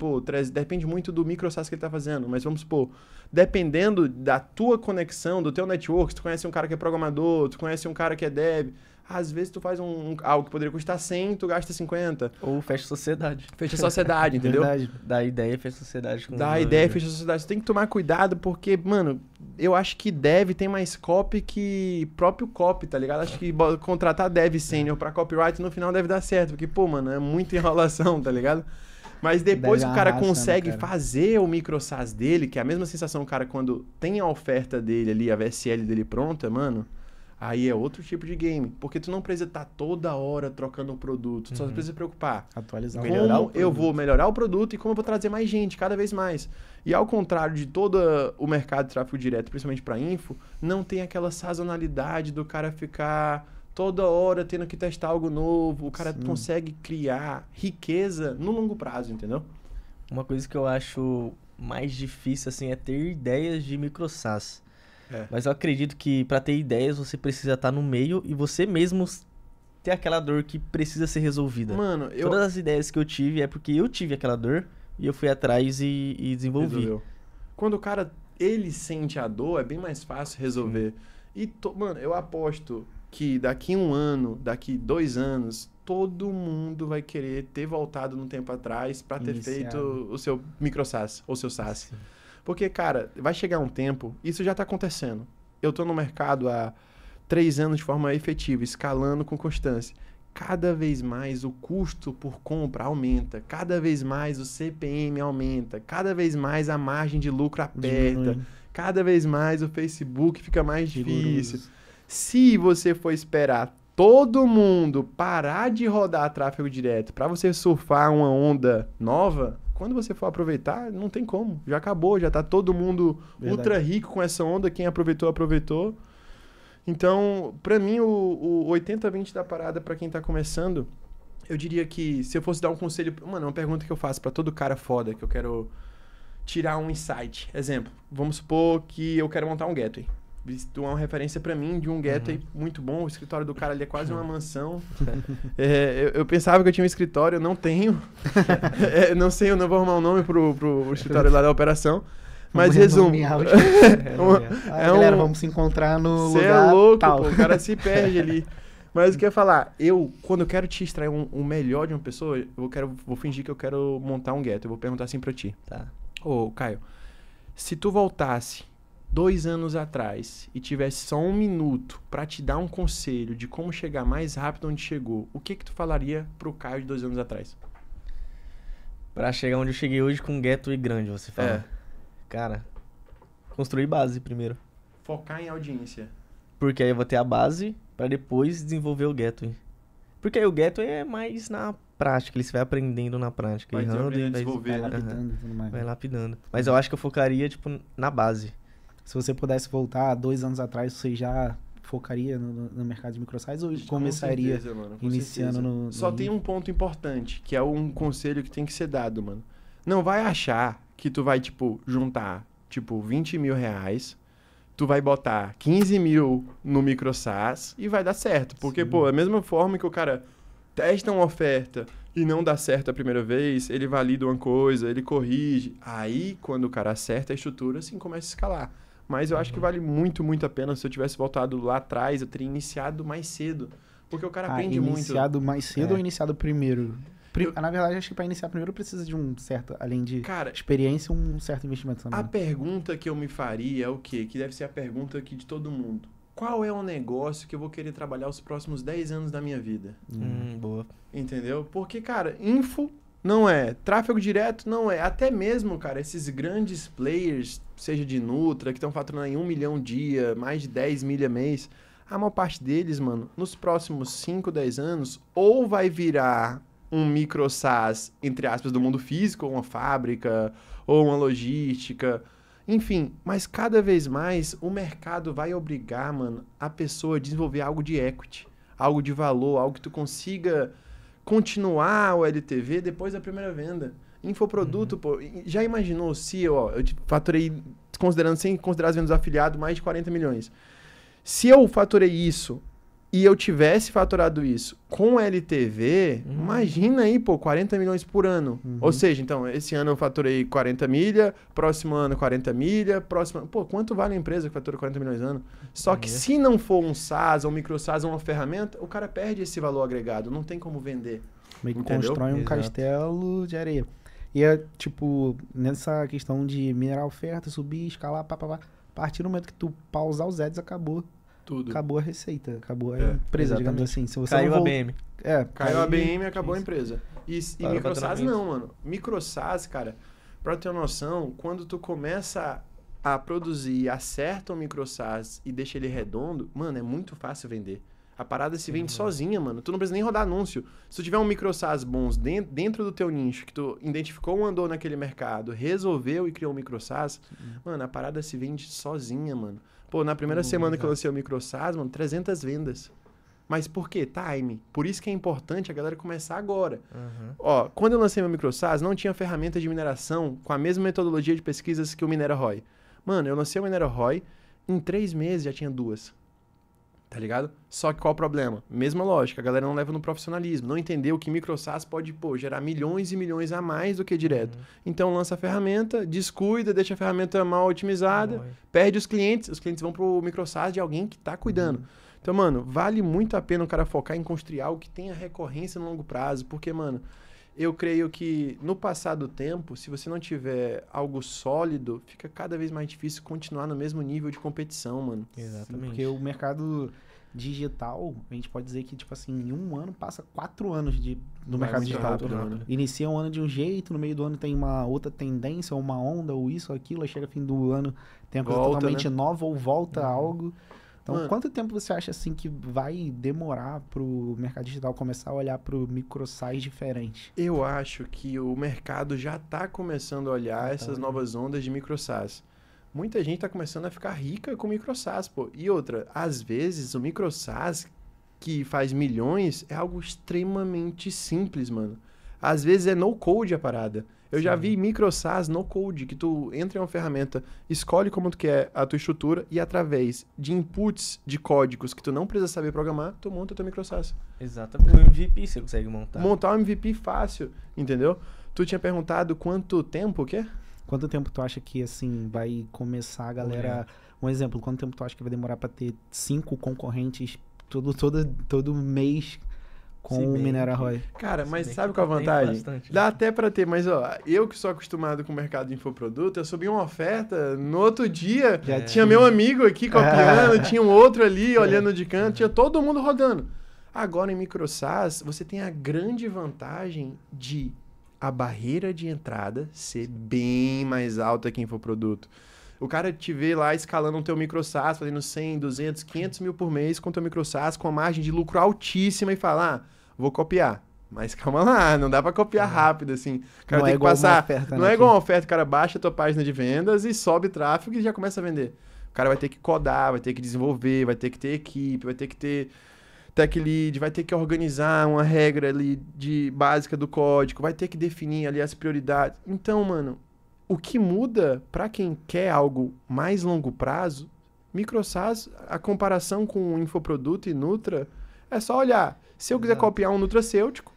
depende muito do micro SaaS que ele tá fazendo, mas vamos supor, dependendo da tua conexão, do teu network, se tu conhece um cara que é programador, tu conhece um cara que é dev, às vezes tu faz algo que poderia custar 100, tu gasta 50. Ou fecha sociedade. Fecha sociedade, entendeu? Verdade. Dá ideia, fecha sociedade. Com Dá ideia, fecha sociedade. Você tem que tomar cuidado porque, mano, eu acho que dev tem mais copy que próprio copy, tá ligado? Acho que contratar dev sênior pra copyright no final deve dar certo, porque, pô, mano, é muita enrolação, tá ligado? Mas depois que o cara consegue fazer o micro SaaS dele, que é a mesma sensação o cara quando tem a oferta dele ali, a VSL dele pronta, mano, aí é outro tipo de game. Porque tu não precisa estar toda hora trocando um produto, tu só precisa se preocupar. Atualizar. Como eu vou melhorar o produto e como eu vou trazer mais gente, cada vez mais. E ao contrário de todo o mercado de tráfego direto, principalmente para info, não tem aquela sazonalidade do cara ficar toda hora tendo que testar algo novo. O cara Sim. consegue criar riqueza no longo prazo, entendeu? Uma coisa que eu acho mais difícil, assim, é ter ideias de micro SaaS. É. Mas eu acredito que para ter ideias você precisa estar no meio e você mesmo ter aquela dor que precisa ser resolvida. Mano, eu... Todas as ideias que eu tive é porque eu tive aquela dor e eu fui atrás e desenvolvi. Resolveu. Quando o cara, ele sente a dor, é bem mais fácil resolver. E, mano, eu aposto que daqui 1 ano, daqui 2 anos, todo mundo vai querer ter voltado no tempo atrás pra ter Iniciado. feito o seu micro SaaS ou seu SaaS. Porque, cara, vai chegar um tempo, isso já tá acontecendo. Eu tô no mercado há 3 anos de forma efetiva, escalando com constância. Cada vez mais o custo por compra aumenta, cada vez mais o CPM aumenta, cada vez mais a margem de lucro aperta, Diminui. cada vez mais o Facebook fica mais Rigoroso. difícil. Se você for esperar todo mundo parar de rodar tráfego direto para você surfar uma onda nova, quando você for aproveitar, não tem como. Já acabou, já tá todo mundo Verdade. ultra rico com essa onda, quem aproveitou, aproveitou. Então, pra mim, o 80-20 da parada, pra quem tá começando, eu diria que se eu fosse dar um conselho... Mano, é uma pergunta que eu faço pra todo cara foda, que eu quero tirar um insight. Exemplo, vamos supor que eu quero montar um gateway. Tu é uma referência pra mim de um gateway muito bom. O escritório do cara ali é quase uma mansão. Eu pensava que eu tinha um escritório, eu não tenho. Não sei, eu não vou arrumar um nome pro escritório lá da operação. Mas Vamos resumo. renomear os- É galera, um- vamos se encontrar no Você lugar é louco, tal. pô, o cara se perde ali. Mas o que eu ia falar, quando eu quero te extrair o melhor de uma pessoa, vou fingir que eu quero montar um gateway. Eu vou perguntar assim pra ti. Tá. Ô, Caio, se tu voltasse 2 anos atrás e tivesse só 1 minuto pra te dar um conselho de como chegar mais rápido onde chegou, o que tu falaria pro Caio de 2 anos atrás? Pra chegar onde eu cheguei hoje com um gateway grande, você fala. É. Cara, construir base primeiro. Focar em audiência. Porque aí eu vou ter a base pra depois desenvolver o gateway. Porque aí o gateway é mais na prática, ele se vai aprendendo na prática, Vai errando aprendendo a e vai, desenvolver, Vai né? lapidando e tudo mais. vai lapidando. Mas eu acho que eu focaria, tipo, na base. Se você pudesse voltar 2 anos atrás, você já focaria no mercado de microsites ou começaria Com certeza, mano, com iniciando certeza. no Só tem um ponto importante, que é um conselho que tem que ser dado, mano. Não vai achar que tu vai, tipo, juntar, tipo, 20 mil reais, tu vai botar 15 mil no microsas e vai dar certo. Porque, Sim. pô, a mesma forma que o cara testa uma oferta e não dá certo a primeira vez, ele valida uma coisa, ele corrige. Aí, quando o cara acerta a estrutura, assim, começa a escalar. Mas eu acho que vale muito, muito a pena. Se eu tivesse voltado lá atrás, eu teria iniciado mais cedo. Porque o cara aprende muito. iniciado mais cedo É. ou iniciado primeiro? Na verdade, acho que para iniciar primeiro precisa de um certo, além de Cara, experiência, um certo investimento também. a pergunta que eu me faria é o quê? Que deve ser a pergunta aqui de todo mundo. Qual é o negócio que eu vou querer trabalhar os próximos 10 anos da minha vida? Boa. Entendeu? Porque, cara, info não é, tráfego direto não é. Até mesmo, cara, esses grandes players, seja de Nutra, que estão faturando aí 1 milhão dia, mais de 10 milha mês, a maior parte deles, mano, nos próximos 5, 10 anos, ou vai virar um micro SaaS, entre aspas, do mundo físico, ou uma fábrica, ou uma logística, enfim, mas cada vez mais o mercado vai obrigar, mano, a pessoa a desenvolver algo de equity, algo de valor, algo que tu consiga continuar o LTV depois da primeira venda. Infoproduto, pô, já imaginou se eu faturei, considerando, sem considerar as vendas afiliado, mais de 40 milhões. Se eu faturei isso e eu tivesse faturado isso com LTV, imagina aí, pô, 40 milhões por ano. Ou seja, então, esse ano eu faturei 40 milha, próximo ano 40 milha, próximo ano... Pô, quanto vale a empresa que fatura 40 milhões ano? Só que se não for um SaaS, ou um micro SaaS, ou uma ferramenta, o cara perde esse valor agregado, não tem como vender. Meio que Entendeu? constrói um Exato. castelo de areia. E é, tipo, nessa questão de minerar a oferta, subir, escalar, a partir do momento que tu pausar os ads, acabou a receita, acabou a empresa, digamos assim. Se você Caiu não a BM. Caiu a BM e acabou a empresa. E Para o micro SaaS faturamento. não, mano. Micro SaaS, cara, pra ter uma noção, quando tu começa a produzir, acerta um micro SaaS e deixa ele redondo, mano, é muito fácil vender. A parada se vende sozinha, mano. Tu não precisa nem rodar anúncio. Se tu tiver um micro SaaS bons dentro do teu nicho, que tu identificou um andor naquele mercado, resolveu e criou um micro SaaS, mano, a parada se vende sozinha, mano. Pô, na primeira semana que eu lancei o micro SaaS, mano, 300 vendas. Mas por quê? Time. Por isso que é importante a galera começar agora. Uhum. Ó, quando eu lancei meu MicroSAS, não tinha ferramenta de mineração com a mesma metodologia de pesquisas que o MineraROI. Mano, eu lancei o MineraROI, em 3 meses já tinha 2. Tá ligado? Só que qual o problema? Mesma lógica, a galera não leva no profissionalismo, não entendeu que MicroSAS pode, gerar milhões e milhões a mais do que direto. Então lança a ferramenta, descuida, deixa a ferramenta mal otimizada, perde os clientes vão pro MicroSAS de alguém que tá cuidando. Então, mano, vale muito a pena o cara focar em construir algo que tenha recorrência no longo prazo, porque, mano, eu creio que no passar do tempo, se você não tiver algo sólido, fica cada vez mais difícil continuar no mesmo nível de competição, mano. Exatamente. Porque o mercado digital, a gente pode dizer que, tipo assim, em um ano passa 4 anos no Vai mercado muito digital. rápido, mano. Inicia um ano de um jeito, no meio do ano tem uma outra tendência, ou uma onda, ou isso, ou aquilo, aí chega fim do ano, tem uma coisa Volta, totalmente né? nova, ou volta algo. Então, Mano. quanto tempo você acha, assim, que vai demorar pro mercado digital começar a olhar pro microsize diferente? Eu acho que o mercado já está começando a olhar essas novas ondas de MicroSAS. Muita gente está começando a ficar rica com MicroSAS, pô. E outra, às vezes o MicroSAS que faz milhões é algo extremamente simples, mano. Às vezes é no-code a parada. Eu já vi MicroSAS no-code, que tu entra em uma ferramenta, escolhe como tu quer a tua estrutura e através de inputs de códigos que tu não precisa saber programar, tu monta o teu MicroSAS. Exatamente. O MVP você consegue montar. Montar um MVP fácil, entendeu? Tu tinha perguntado quanto tempo, o quê? Quanto tempo tu acha que, assim, vai começar a galera... Um exemplo, quanto tempo tu acha que vai demorar pra ter 5 concorrentes todo mês com Se o bem MineraROI? Cara, mas bem sabe que qual a tem vantagem? bastante, Dá né? até pra ter, mas ó, eu que sou acostumado com o mercado de infoproduto, eu subi uma oferta, no outro dia Já tinha meu amigo aqui copiando, tinha um outro ali olhando de canto, tinha todo mundo rodando. Agora em MicroSAS, você tem a grande vantagem de a barreira de entrada ser bem mais alta que infoproduto. O cara te vê lá escalando o teu MicroSAS, fazendo 100, 200, 500 mil por mês com o teu MicroSAS, com a margem de lucro altíssima e fala, vou copiar. Mas calma lá, não dá pra copiar rápido, assim. O cara Não tem é que igual uma passar... oferta, Não né, é igual que- uma oferta, o cara baixa a tua página de vendas e sobe tráfego e já começa a vender. O cara vai ter que codar, vai ter que desenvolver, vai ter que ter equipe, vai ter que ter tech lead, vai ter que organizar uma regra ali básica do código, vai ter que definir ali as prioridades. Então, mano, o que muda para quem quer algo mais longo prazo, MicroSAS, a comparação com o infoproduto e Nutra, é só olhar. Se eu quiser Exato. copiar um nutracêutico,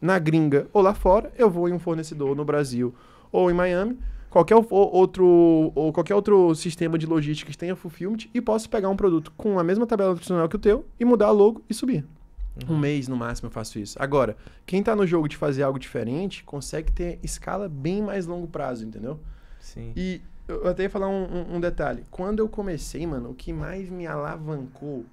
na gringa ou lá fora, eu vou em um fornecedor no Brasil ou em Miami, qualquer outro sistema de logística que tenha fulfillment e posso pegar um produto com a mesma tabela nutricional que o teu e mudar a logo e subir. Um mês no máximo eu faço isso. Agora, quem tá no jogo de fazer algo diferente consegue ter escala bem mais longo prazo, entendeu? Sim. E eu até ia falar um detalhe. Quando eu comecei, mano, o que mais me alavancou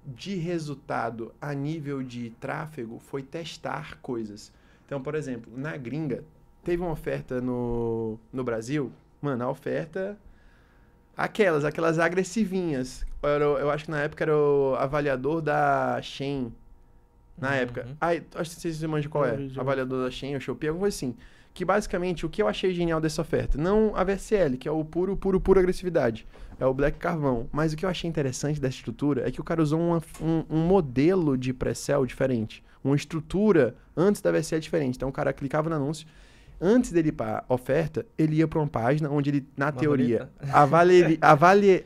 de resultado a nível de tráfego foi testar coisas. Então, por exemplo, na gringa, teve uma oferta no Brasil. Mano, a oferta... Aquelas agressivinhas. Eu acho que na época era o avaliador da Shein. Na época. Ai, acho que vocês manjam qual é. Já. Avaliador da Shein, ou Shopee, alguma coisa assim. Que basicamente, o que eu achei genial dessa oferta? Não a VSL, que é o puro agressividade. É o Black Carvão. Mas o que eu achei interessante dessa estrutura é que o cara usou um modelo de pré-sell diferente. Uma estrutura antes da VSL diferente. Então o cara clicava no anúncio. Antes dele ir para oferta, ele ia para uma página onde ele, na teoria,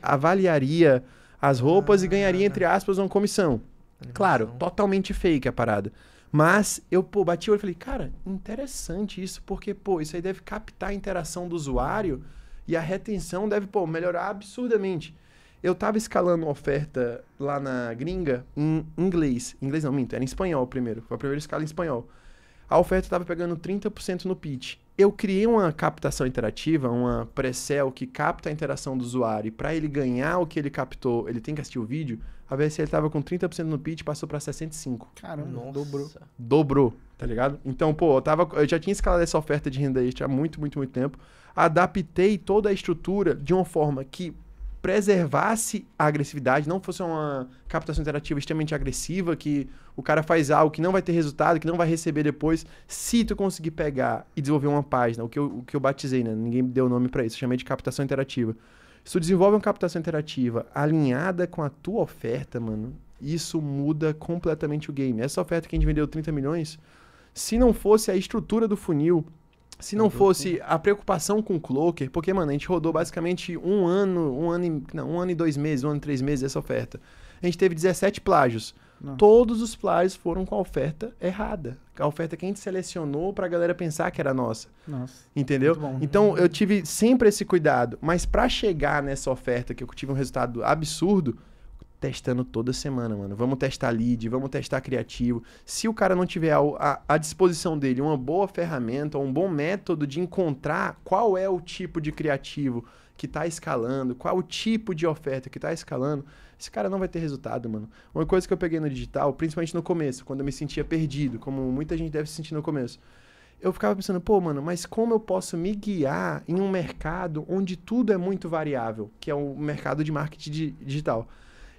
avaliaria as roupas e ganharia, entre aspas, uma comissão. Claro, totalmente fake a parada. Mas eu, bati o olho e falei, cara, interessante isso, porque, isso aí deve captar a interação do usuário e a retenção deve, melhorar absurdamente. Eu tava escalando uma oferta lá na gringa em inglês. Inglês não, minto, era em espanhol primeiro. Foi a primeira escala em espanhol. A oferta estava pegando 30% no pitch. Eu criei uma captação interativa, uma pré-sell que capta a interação do usuário. E para ele ganhar o que ele captou, ele tem que assistir o vídeo. A VSL estava com 30% no pitch, passou para 65%. Caramba, Nossa. dobrou. Dobrou, tá ligado? Então, eu já tinha escalado essa oferta de renda extra há muito tempo. Adaptei toda a estrutura de uma forma que preservasse a agressividade, não fosse uma captação interativa extremamente agressiva, que o cara faz algo que não vai ter resultado, que não vai receber depois. Se tu conseguir pegar e desenvolver uma página, o que eu batizei, né? Ninguém deu nome pra isso, eu chamei de captação interativa. Se tu desenvolve uma captação interativa alinhada com a tua oferta, mano, isso muda completamente o game. Essa oferta que a gente vendeu 30 milhões, se não fosse a estrutura do funil, se não fosse a preocupação com o Cloaker, porque, mano, a gente rodou basicamente um ano e 2 meses, 1 ano e 3 meses essa oferta. A gente teve 17 plágios. Nossa. Todos os plágios foram com a oferta errada. A oferta que a gente selecionou pra galera pensar que era nossa. Nossa. Entendeu? Muito bom. Então, eu tive sempre esse cuidado. Mas pra chegar nessa oferta que eu tive um resultado absurdo, testando toda semana, mano. Vamos testar lead, vamos testar criativo. Se o cara não tiver à disposição dele uma boa ferramenta, um bom método de encontrar qual é o tipo de criativo que tá escalando, qual o tipo de oferta que tá escalando, esse cara não vai ter resultado, mano. Uma coisa que eu peguei no digital, principalmente no começo, quando eu me sentia perdido, como muita gente deve se sentir no começo, eu ficava pensando, pô, mano, mas como eu posso me guiar em um mercado onde tudo é muito variável, que é o mercado de marketing digital?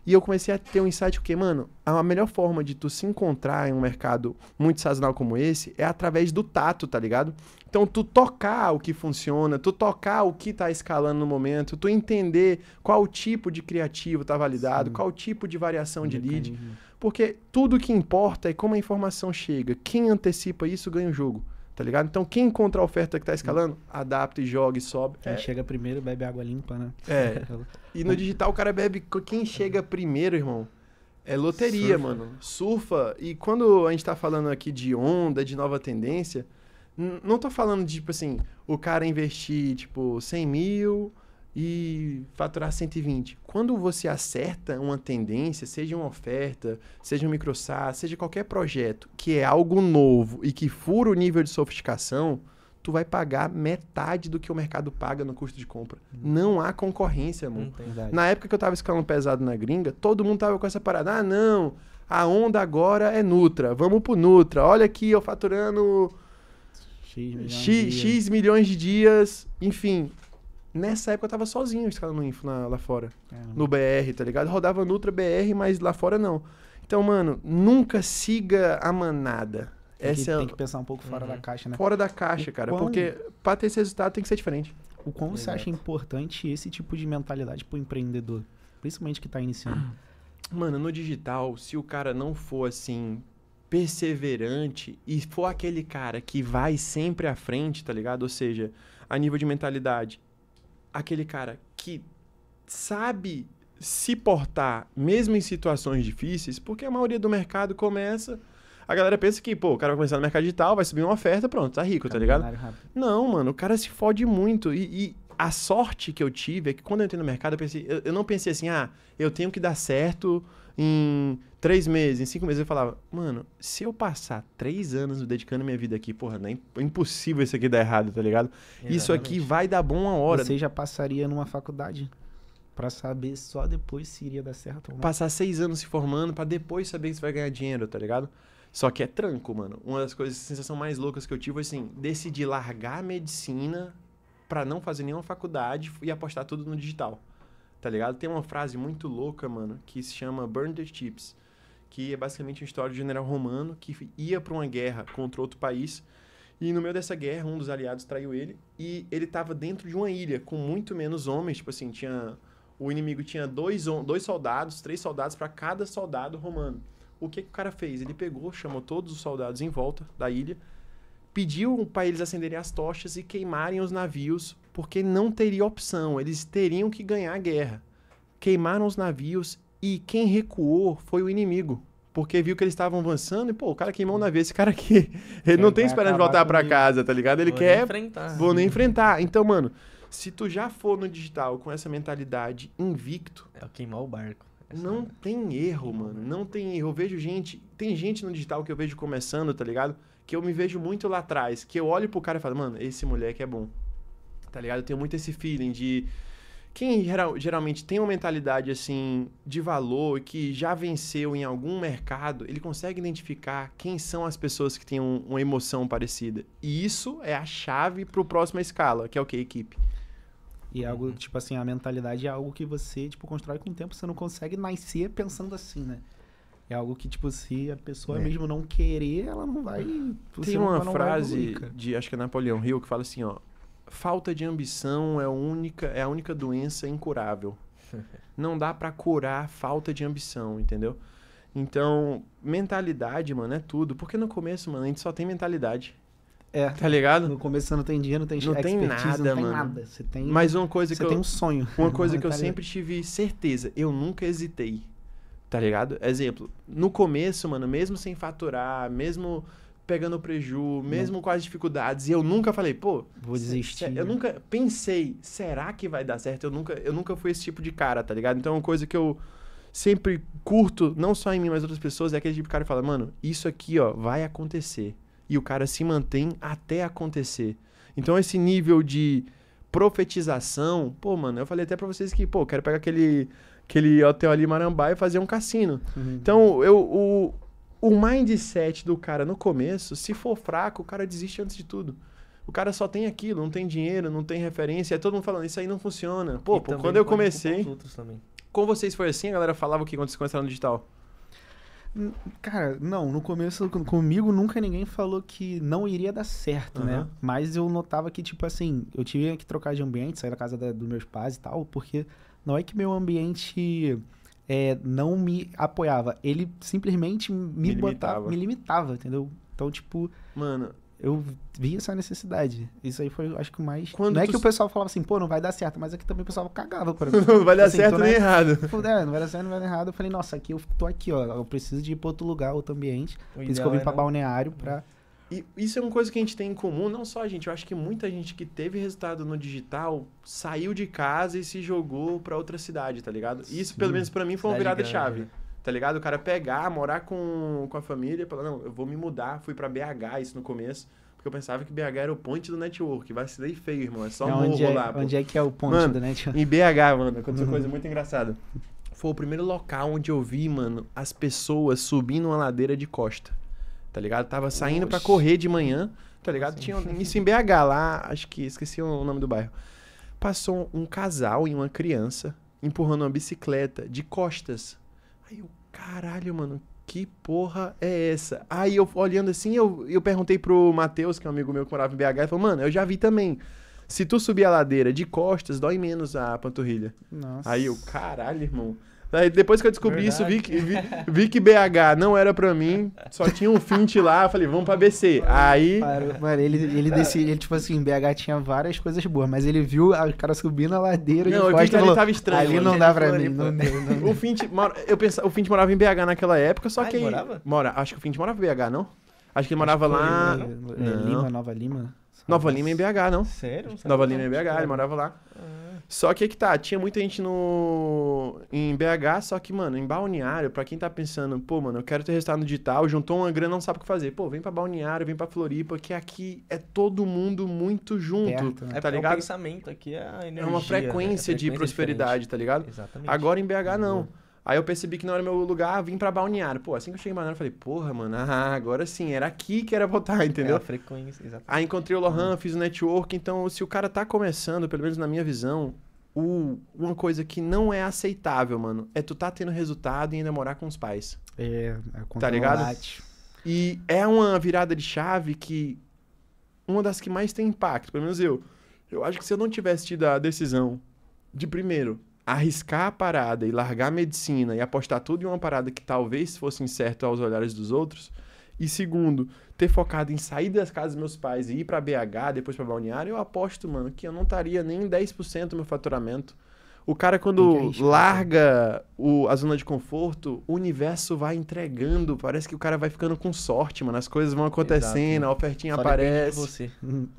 E eu comecei a ter um insight que, mano, a melhor forma de tu se encontrar em um mercado muito sazonal como esse é através do tato, tá ligado? Então, tu tocar o que funciona, tu tocar o que tá escalando no momento, tu entender qual tipo de criativo tá validado, Sim. qual tipo de variação de lead. Mecanismo. Porque tudo que importa é como a informação chega. Quem antecipa isso ganha o jogo, tá ligado? Então, quem encontra a oferta que tá escalando, adapta e joga e sobe. Quem chega primeiro bebe água limpa, né? É. E no digital o cara bebe. Quem chega primeiro, irmão, é loteria, Surfa. mano. Surfa. E quando a gente tá falando aqui de onda, de nova tendência, não tô falando de, tipo assim, o cara investir, tipo, 100 mil e faturar 120. Quando você acerta uma tendência, seja uma oferta, seja um microsas, seja qualquer projeto que é algo novo e que fura o nível de sofisticação, tu vai pagar metade do que o mercado paga no custo de compra. Não há concorrência, Não mano. tem. Verdade. Na época que eu tava escalando pesado na gringa, todo mundo tava com essa parada. Ah, não, a onda agora é Nutra. Vamos pro Nutra. Olha aqui, eu faturando X milhões de dias. Enfim, nessa época eu tava sozinho escalando info lá fora. No BR, tá ligado? Rodava Nutra BR, mas lá fora não. Então, mano, nunca siga a manada. Tem que pensar um pouco fora da caixa, né? Fora da caixa, cara. Quando- Porque pra ter esse resultado tem que ser diferente. O quão você acha importante esse tipo de mentalidade pro empreendedor? Principalmente que tá iniciando. Mano, no digital, se o cara não for assim, perseverante e for aquele cara que vai sempre à frente, tá ligado? Ou seja, a nível de mentalidade, aquele cara que sabe se portar mesmo em situações difíceis, porque a maioria do mercado começa. A galera pensa que, pô, o cara vai começar no mercado digital, vai subir uma oferta, pronto, tá rico, tá ligado? Milionário rápido. Não, mano, o cara se fode muito. E a sorte que eu tive é que quando eu entrei no mercado, eu não pensei assim, eu tenho que dar certo em 3 meses, em 5 meses. Eu falava, mano, se eu passar 3 anos dedicando minha vida aqui, porra, é impossível isso aqui dar errado, tá ligado? Isso aqui Exatamente. vai dar bom uma hora. Você já passaria numa faculdade pra saber só depois se iria dar certo ou não. Passar 6 anos se formando pra depois saber que você vai ganhar dinheiro, tá ligado? Só que é tranco, mano. Uma das coisas, a sensação mais loucas que eu tive foi assim, decidir largar a medicina pra não fazer nenhuma faculdade e apostar tudo no digital, tá ligado? Tem uma frase muito louca, mano, que se chama Burn the Chips, que é basicamente uma história de um general romano que ia pra uma guerra contra outro país e no meio dessa guerra um dos aliados traiu ele e ele tava dentro de uma ilha com muito menos homens, tipo assim, o inimigo tinha 2 soldados, 3 soldados pra cada soldado romano. O que o cara fez? Ele pegou, chamou todos os soldados em volta da ilha, pediu para eles acenderem as tochas e queimarem os navios, porque não teria opção, eles teriam que ganhar a guerra. Queimaram os navios e quem recuou foi o inimigo, porque viu que eles estavam avançando e, pô, o cara queimou o navio, esse cara aqui, ele não tem vai esperança de acabar voltar para comigo. casa, tá ligado? Ele Vou quer... enfrentar. Vou nem enfrentar. Então, mano, se tu já for no digital com essa mentalidade invicto, É o queimar o barco. não tem erro, mano. Não tem erro. Eu vejo gente... Tem gente no digital que eu vejo começando, tá ligado? Que eu me vejo muito lá atrás. Que eu olho pro cara e falo, mano, esse moleque é bom. Tá ligado? Eu tenho muito esse feeling de... Quem geralmente tem uma mentalidade, assim, de valor e que já venceu em algum mercado, ele consegue identificar quem são as pessoas que têm uma emoção parecida. E isso é a chave pro próxima escala, que é o quê? Equipe. E é algo, tipo assim, a mentalidade é algo que você, tipo, constrói com o tempo. Você não consegue nascer pensando assim, né? É algo que, tipo, se a pessoa mesmo não querer, ela não vai... Tem uma frase de, acho que é Napoleão Hill, que fala assim, ó. Falta de ambição é a única doença incurável. Não dá pra curar falta de ambição, entendeu? Então, mentalidade, mano, é tudo. Porque no começo, mano, a gente só tem mentalidade. É. Tá ligado? No começo você não tem dinheiro, não tem Não tem expertise, nada, não tem mano. nada. Você tem, Mas uma coisa que você tem um sonho. Uma coisa que eu mentalidade. sempre tive certeza, eu nunca hesitei, tá ligado? Exemplo, no começo, mano, mesmo sem faturar, mesmo pegando preju, mesmo com as dificuldades, e eu nunca falei, pô, Vou desistir. eu nunca pensei, será que vai dar certo? Eu nunca fui esse tipo de cara, tá ligado? Então, uma coisa que eu sempre curto, não só em mim, mas outras pessoas, é aquele tipo de cara que fala, mano, isso aqui, ó, vai acontecer. E o cara se mantém até acontecer. Então, esse nível de profetização, pô, mano, eu falei até pra vocês que, pô, quero pegar aquele hotel ali em Marambá e fazer um cassino. Uhum. Então, o mindset do cara no começo, se for fraco, o cara desiste antes de tudo. O cara só tem aquilo, não tem dinheiro, não tem referência. É todo mundo falando, isso aí não funciona. Pô, E também quando eu pode culpar comecei, os outros também. com vocês foi assim, a galera falava o que quando vocês começaram no digital? Cara, não, no começo comigo nunca ninguém falou que não iria dar certo, né? Aham. Mas eu notava que, tipo assim, eu tinha que trocar de ambiente, sair da casa dos meus pais e tal, porque não é que meu ambiente não me apoiava, ele simplesmente Me limitava. me limitava, entendeu? Então, tipo, Mano, eu vi essa necessidade. Isso aí foi, acho que o mais... Quando não é tu que o s- pessoal falava assim, pô, não vai dar certo, mas é que também o pessoal cagava pra mim. não vai dar Assim, certo tô nem na- errado. Não vai dar certo, não vai dar errado. Eu falei, nossa, aqui eu tô aqui, ó. Eu preciso de ir pra outro lugar, outro ambiente. O Por isso que eu ideal vim é pra não- Balneário pra... E isso é uma coisa que a gente tem em comum, não só a gente, eu acho que muita gente que teve resultado no digital saiu de casa e se jogou pra outra cidade, tá ligado? Isso, pelo menos pra mim, foi uma Cidade virada de grande, chave, né? tá ligado? O cara pegar, morar com a família, falar, não, eu vou me mudar, fui pra BH, isso no começo, porque eu pensava que BH era o point do network, vai se daí feio, irmão, é só morro lá, pô. onde é que é o ponto Mano, do net? Em BH, mano, aconteceu coisa muito engraçada. Foi o primeiro local onde eu vi, mano, as pessoas subindo uma ladeira de costa. Tá ligado? Tava saindo pra Oxe. correr de manhã, tá ligado? Tinha isso em BH lá, acho que esqueci o nome do bairro. Passou um casal e uma criança empurrando uma bicicleta de costas. Aí eu, caralho, mano, que porra é essa? Aí eu olhando assim, eu perguntei pro Matheus, que é um amigo meu que morava em BH, ele falou, mano, eu já vi também. Se tu subir a ladeira de costas, dói menos a panturrilha. Nossa. Aí eu, caralho, irmão. Aí depois que eu descobri isso, Verdade. vi que BH não era pra mim, só tinha um fint lá, eu falei, vamos pra BC. Aí, Mano, ele decidiu, ele, tipo assim, BH tinha várias coisas boas, mas ele viu o cara subindo a ladeira não, de eu vi costas que e ali falou, tava estranho. ali mano. não dá pra Ele mim. foi, Não. O Fint, o Fint morava em BH naquela época, só Ah, que... ele morava? Acho que o Fint morava em BH, não? Acho que ele morava lá... Não. Lima, Nova Lima. Nova Lima em BH, não? Sério? Não sabia Nova não. Lima em BH, ele morava lá. Ah, Só que aí que tá, tinha muita gente em BH, só que, mano, em Balneário, pra quem tá pensando, pô, mano, eu quero ter resultado no digital, juntou uma grana, não sabe o que fazer. Pô, vem pra Balneário, vem pra Floripa, que aqui é todo mundo muito junto, Perto, né? é, tá é o ligado? pensamento aqui, é a energia. É uma frequência né? de prosperidade, tá ligado? Exatamente. Agora em BH, não. Aí eu percebi que não era meu lugar, vim pra Balneário. Pô, assim que eu cheguei em Balneário, eu falei, porra, mano, agora sim, era aqui que era botar, entendeu? É a frequência, exatamente. Aí encontrei o Lohan, fiz o network, então se o cara tá começando, pelo menos na minha visão, uma coisa que não é aceitável, mano, é tu tá tendo resultado e ainda morar com os pais. Tá ligado? E é uma virada de chave que, uma das que mais tem impacto, pelo menos eu acho que se eu não tivesse tido a decisão de, primeiro, arriscar a parada e largar a medicina e apostar tudo em uma parada que talvez fosse incerto aos olhares dos outros, e segundo, ter focado em sair das casas dos meus pais e ir pra BH, depois pra Balneário, eu aposto, mano, que eu não estaria nem em 10% do meu faturamento. O cara, Tem que quando arriscar, larga a zona de conforto, o universo vai entregando, parece que o cara vai ficando com sorte, mano, as coisas vão acontecendo, Exato. a ofertinha Só depende de aparece. você.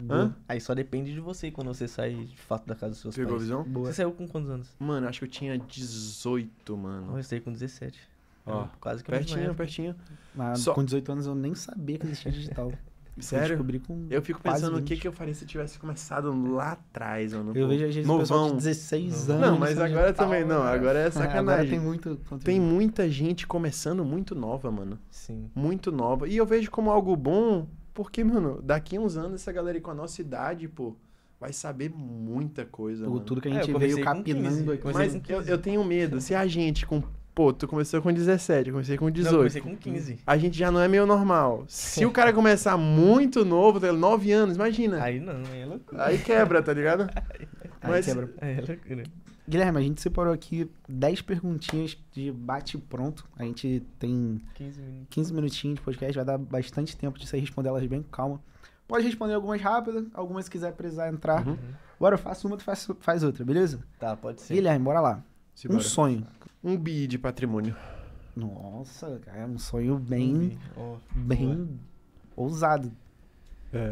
Hã? Aí só depende de você quando você sai de fato da casa dos seus Pegou a pais. visão? Boa. Você saiu com quantos anos? Mano, acho que eu tinha 18, mano. Eu saí com 17. Ó, Quase que a mesma pertinho, época. pertinho. Mas Só- com 18 anos eu nem sabia que existia digital. Eu Sério? descobri com Eu fico quase pensando o que 20. que eu faria se eu tivesse começado lá atrás, mano. Eu pô. vejo às vezes o pessoal de Novão. 16 Não, anos. Não, mas no agora digital, também não, né? agora é Agora sacanagem. tem muito conteúdo. Tem muita gente começando muito nova, mano. Sim. Muito nova. E eu vejo como algo bom, porque, mano, daqui a uns anos essa galera aí com a nossa idade, pô, vai saber muita coisa, mano. Tudo que a É, eu gente comecei veio com capinando 15. aqui. Comecei Mas com 15. eu tenho medo. Se a gente com... Pô, tu começou com 17, eu comecei com Não, 18. eu comecei com 15. A gente já não é meio normal. Se o cara começar muito novo, 9 anos, imagina. Aí não, aí é loucura. Aí quebra, tá ligado? Aí Mas quebra. Aí é loucura. Guilherme, a gente separou aqui 10 perguntinhas de bate-pronto. A gente tem 15 minutinhos de podcast, vai dar bastante tempo de você responder elas bem com calma. Pode responder algumas rápidas, algumas se quiser precisar entrar. Bora, eu faço uma, tu faz outra, beleza? Tá, pode ser. Guilherme, bora lá. Simbora. Um sonho. Um bi de patrimônio. Nossa, cara, é um sonho bem ousado.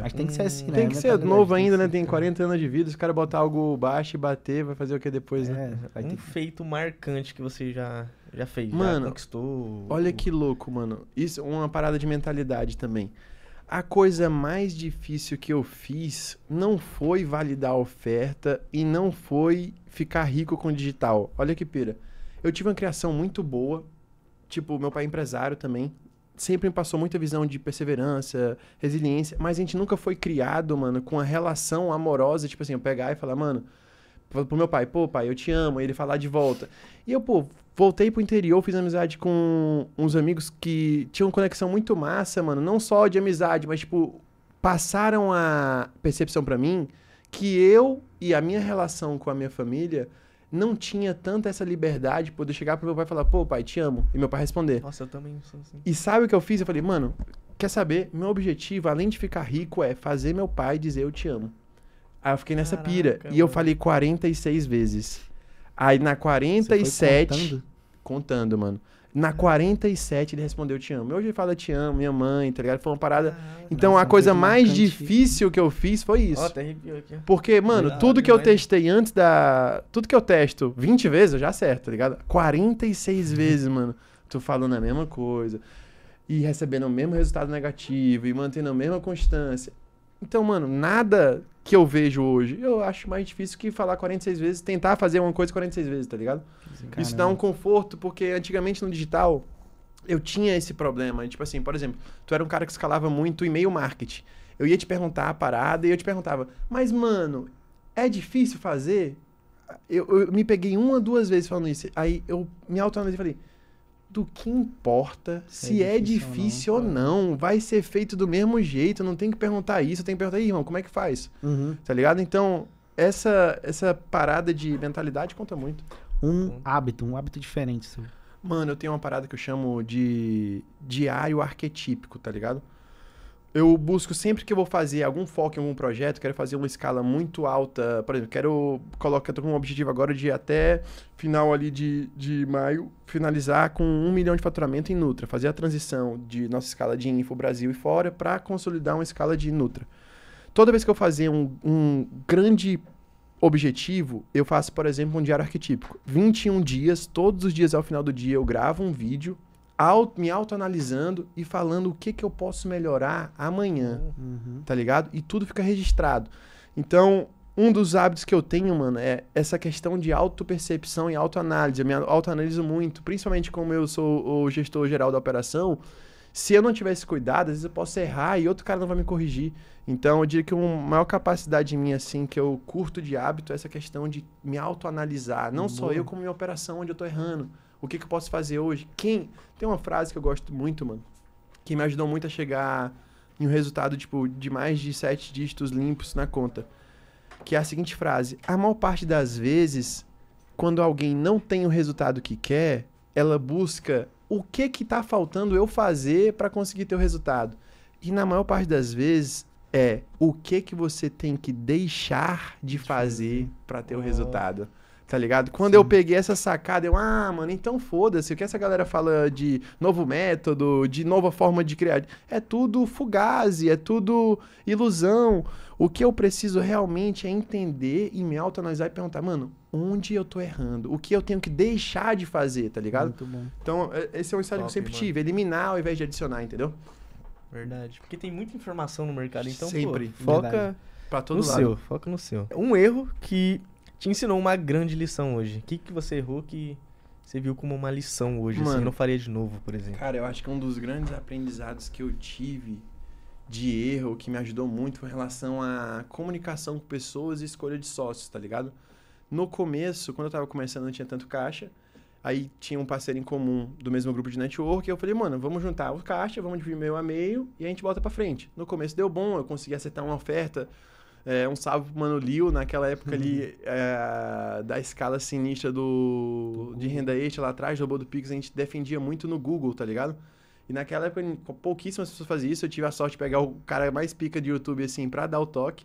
Mas tem que ser assim, né? Tem que ser novo ainda, né? Tem 40 anos de vida, se o cara botar algo baixo e bater, vai fazer o que depois, né? Vai ter feito marcante que você já fez, mano, já conquistou. Olha que louco, mano. Isso é uma parada de mentalidade também. A coisa mais difícil que eu fiz não foi validar a oferta e não foi ficar rico com digital. Olha que pira. Eu tive uma criação muito boa. Tipo, meu pai é empresário também. Sempre me passou muita visão de perseverança, resiliência, mas a gente nunca foi criado, mano, com a relação amorosa, tipo assim, eu pegar e falar, mano, pro meu pai, pô, pai, eu te amo, e ele falar de volta. E eu, pô, voltei pro interior, fiz amizade com uns amigos que tinham conexão muito massa, mano, não só de amizade, mas, tipo, passaram a percepção pra mim que eu e a minha relação com a minha família não tinha tanta essa liberdade de poder chegar pro meu pai e falar, pô, pai, te amo. E meu pai responder. Nossa, eu também sou assim. E sabe o que eu fiz? Eu falei, mano, quer saber? Meu objetivo, além de ficar rico, é fazer meu pai dizer eu te amo. Aí eu fiquei nessa pira. E eu falei 46 vezes. Aí na 47... Contando, mano. Na 47 ele respondeu te amo. Hoje ele fala te amo, minha mãe, tá ligado? Foi uma parada... Então a coisa mais difícil que eu fiz foi isso. Ó, até arrepiou aqui. Porque, mano, tudo que eu testei antes da... Tudo que eu testo 20 vezes, eu já acerto, tá ligado? 46 vezes, mano. Tô falando a mesma coisa. E recebendo o mesmo resultado negativo. E mantendo a mesma constância. Então, mano, nada que eu vejo hoje, eu acho mais difícil que falar 46 vezes, tentar fazer uma coisa 46 vezes, tá ligado? Caramba. Isso dá um conforto, porque antigamente no digital eu tinha esse problema. Tipo assim, por exemplo, tu era um cara que escalava muito e-mail marketing. Eu ia te perguntar a parada e eu te perguntava, mas, mano, é difícil fazer? Eu me peguei 1 ou 2 vezes falando isso. Aí eu me autoanalisei e falei, do que importa se é difícil ou não? Vai ser feito do mesmo jeito, não tem que perguntar isso, tem que perguntar, irmão, como é que faz? Tá ligado? Então, essa parada de mentalidade conta muito. Um hábito diferente, seu. Mano, eu tenho uma parada que eu chamo de diário arquetípico, tá ligado? Eu busco sempre que eu vou fazer algum foco em algum projeto, quero fazer uma escala muito alta, por exemplo, eu tô com um objetivo agora de até final ali de maio, finalizar com 1 milhão de faturamento em Nutra, fazer a transição de nossa escala de Info Brasil e fora para consolidar uma escala de Nutra. Toda vez que eu fazer um grande objetivo, eu faço, por exemplo, um diário arquetípico. 21 dias, todos os dias ao final do dia eu gravo um vídeo me autoanalisando e falando o que eu posso melhorar amanhã, tá ligado? E tudo fica registrado. Então, um dos hábitos que eu tenho, mano, é essa questão de autopercepção e autoanálise. Eu me autoanaliso muito, principalmente como eu sou o gestor geral da operação. Se eu não tiver esse cuidado, às vezes eu posso errar e outro cara não vai me corrigir. Então, eu diria que uma maior capacidade minha, assim, que eu curto de hábito é essa questão de me autoanalisar. Não só eu, como minha operação, onde eu tô errando. O que eu posso fazer hoje? Tem uma frase que eu gosto muito, mano, que me ajudou muito a chegar em um resultado, tipo, de mais de 7 dígitos limpos na conta. Que é a seguinte frase: a maior parte das vezes, quando alguém não tem o resultado que quer, ela busca o que tá faltando eu fazer para conseguir ter o resultado. E na maior parte das vezes, o que você tem que deixar de fazer para ter o resultado. Tá ligado? Quando eu peguei essa sacada, mano, então foda-se. O que essa galera fala de novo método, de nova forma de criar, é tudo fugazi, é tudo ilusão. O que eu preciso realmente é entender e me autoanalisar e perguntar, mano, onde eu tô errando? O que eu tenho que deixar de fazer, tá ligado? Muito bom. Então, esse é um estado que eu sempre tive, eliminar ao invés de adicionar, entendeu? Verdade. Porque tem muita informação no mercado, então, sempre. Foca pra todo no lado. seu, foca no seu. Um erro que te ensinou uma grande lição hoje. O que você errou que você viu como uma lição hoje, mano, assim, não faria de novo, por exemplo? Cara, eu acho que um dos grandes aprendizados que eu tive de erro, que me ajudou muito, foi em relação à comunicação com pessoas e escolha de sócios, tá ligado? No começo, quando eu tava começando, não tinha tanto caixa. Aí tinha um parceiro em comum do mesmo grupo de network. E eu falei, mano, vamos juntar o caixa, vamos dividir meio a meio e a gente bota pra frente. No começo deu bom, eu consegui acertar uma oferta Um salve pro Mano Lio, naquela época ali, da escala sinistra de renda extra lá atrás, do robô do Pix, a gente defendia muito no Google, tá ligado? E naquela época, pouquíssimas pessoas faziam isso, eu tive a sorte de pegar o cara mais pica de YouTube, assim, pra dar o toque.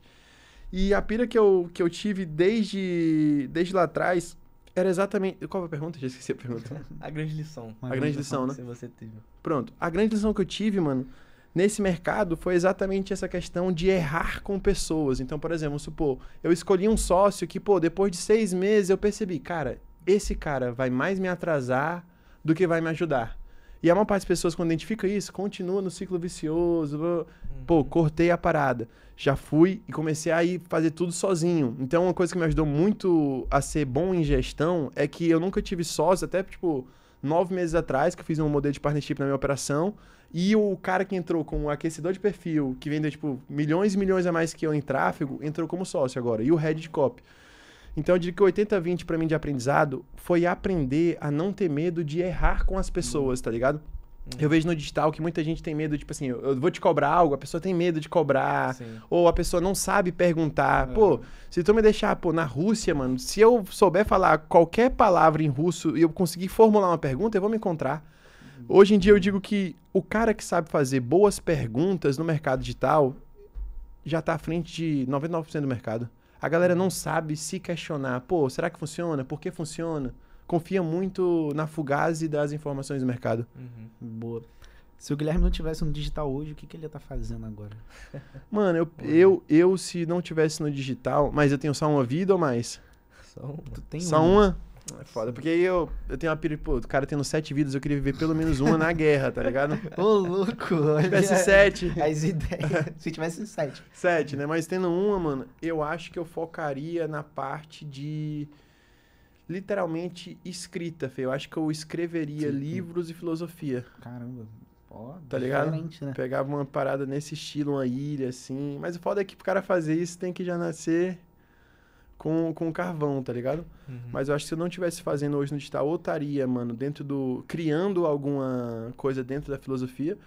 E a pira que eu tive desde lá atrás era exatamente... Qual foi a pergunta? Já esqueci a pergunta. A grande lição. A grande lição, né? Que você teve. Pronto. A grande lição que eu tive, mano, nesse mercado foi exatamente essa questão de errar com pessoas. Então, por exemplo, supor, eu escolhi um sócio que, pô, depois de 6 meses eu percebi, cara, esse cara vai mais me atrasar do que vai me ajudar. E a maior parte das pessoas, quando identifica isso, continua no ciclo vicioso. Pô, cortei a parada. Já fui e comecei a ir fazer tudo sozinho. Então, uma coisa que me ajudou muito a ser bom em gestão é que eu nunca tive sócio, até, tipo, 9 meses atrás, que eu fiz um modelo de partnership na minha operação. E o cara que entrou com um aquecedor de perfil, que vendeu, tipo, milhões e milhões a mais que eu em tráfego, entrou como sócio agora. E o head de copy. Então, eu diria que 80-20 pra mim de aprendizado foi aprender a não ter medo de errar com as pessoas, tá ligado? Eu vejo no digital que muita gente tem medo, tipo assim, eu vou te cobrar algo, a pessoa tem medo de cobrar, ou a pessoa não sabe perguntar. Pô, se tu me deixar, pô, na Rússia, mano, se eu souber falar qualquer palavra em russo e eu conseguir formular uma pergunta, eu vou me encontrar. Hoje em dia eu digo que o cara que sabe fazer boas perguntas no mercado digital já tá à frente de 99% do mercado. A galera não sabe se questionar. Pô, será que funciona? Por que funciona? Confia muito na fugazi das informações do mercado. Boa. Se o Guilherme não tivesse no digital hoje, o que ele ia estar fazendo agora? Mano, eu se não tivesse no digital, mas eu tenho só uma vida ou mais? Tu tem Só uma? É foda, porque aí eu tenho uma pira, pô, o cara tendo 7 vidas, eu queria viver pelo menos uma na guerra, tá ligado? Ô, louco! Se tivesse 7. As ideias. Se tivesse 7. 7, né? Mas tendo uma, mano, eu acho que eu focaria na parte de... literalmente escrita, Fê. Eu acho que eu escreveria livros e filosofia. Caramba. Ó, tá ligado? Né? Pegava uma parada nesse estilo, uma ilha, assim. Mas o foda é que pro cara fazer isso tem que já nascer com carvão, tá ligado? Mas eu acho que se eu não estivesse fazendo hoje no digital, ou estaria, mano, criando alguma coisa dentro da filosofia,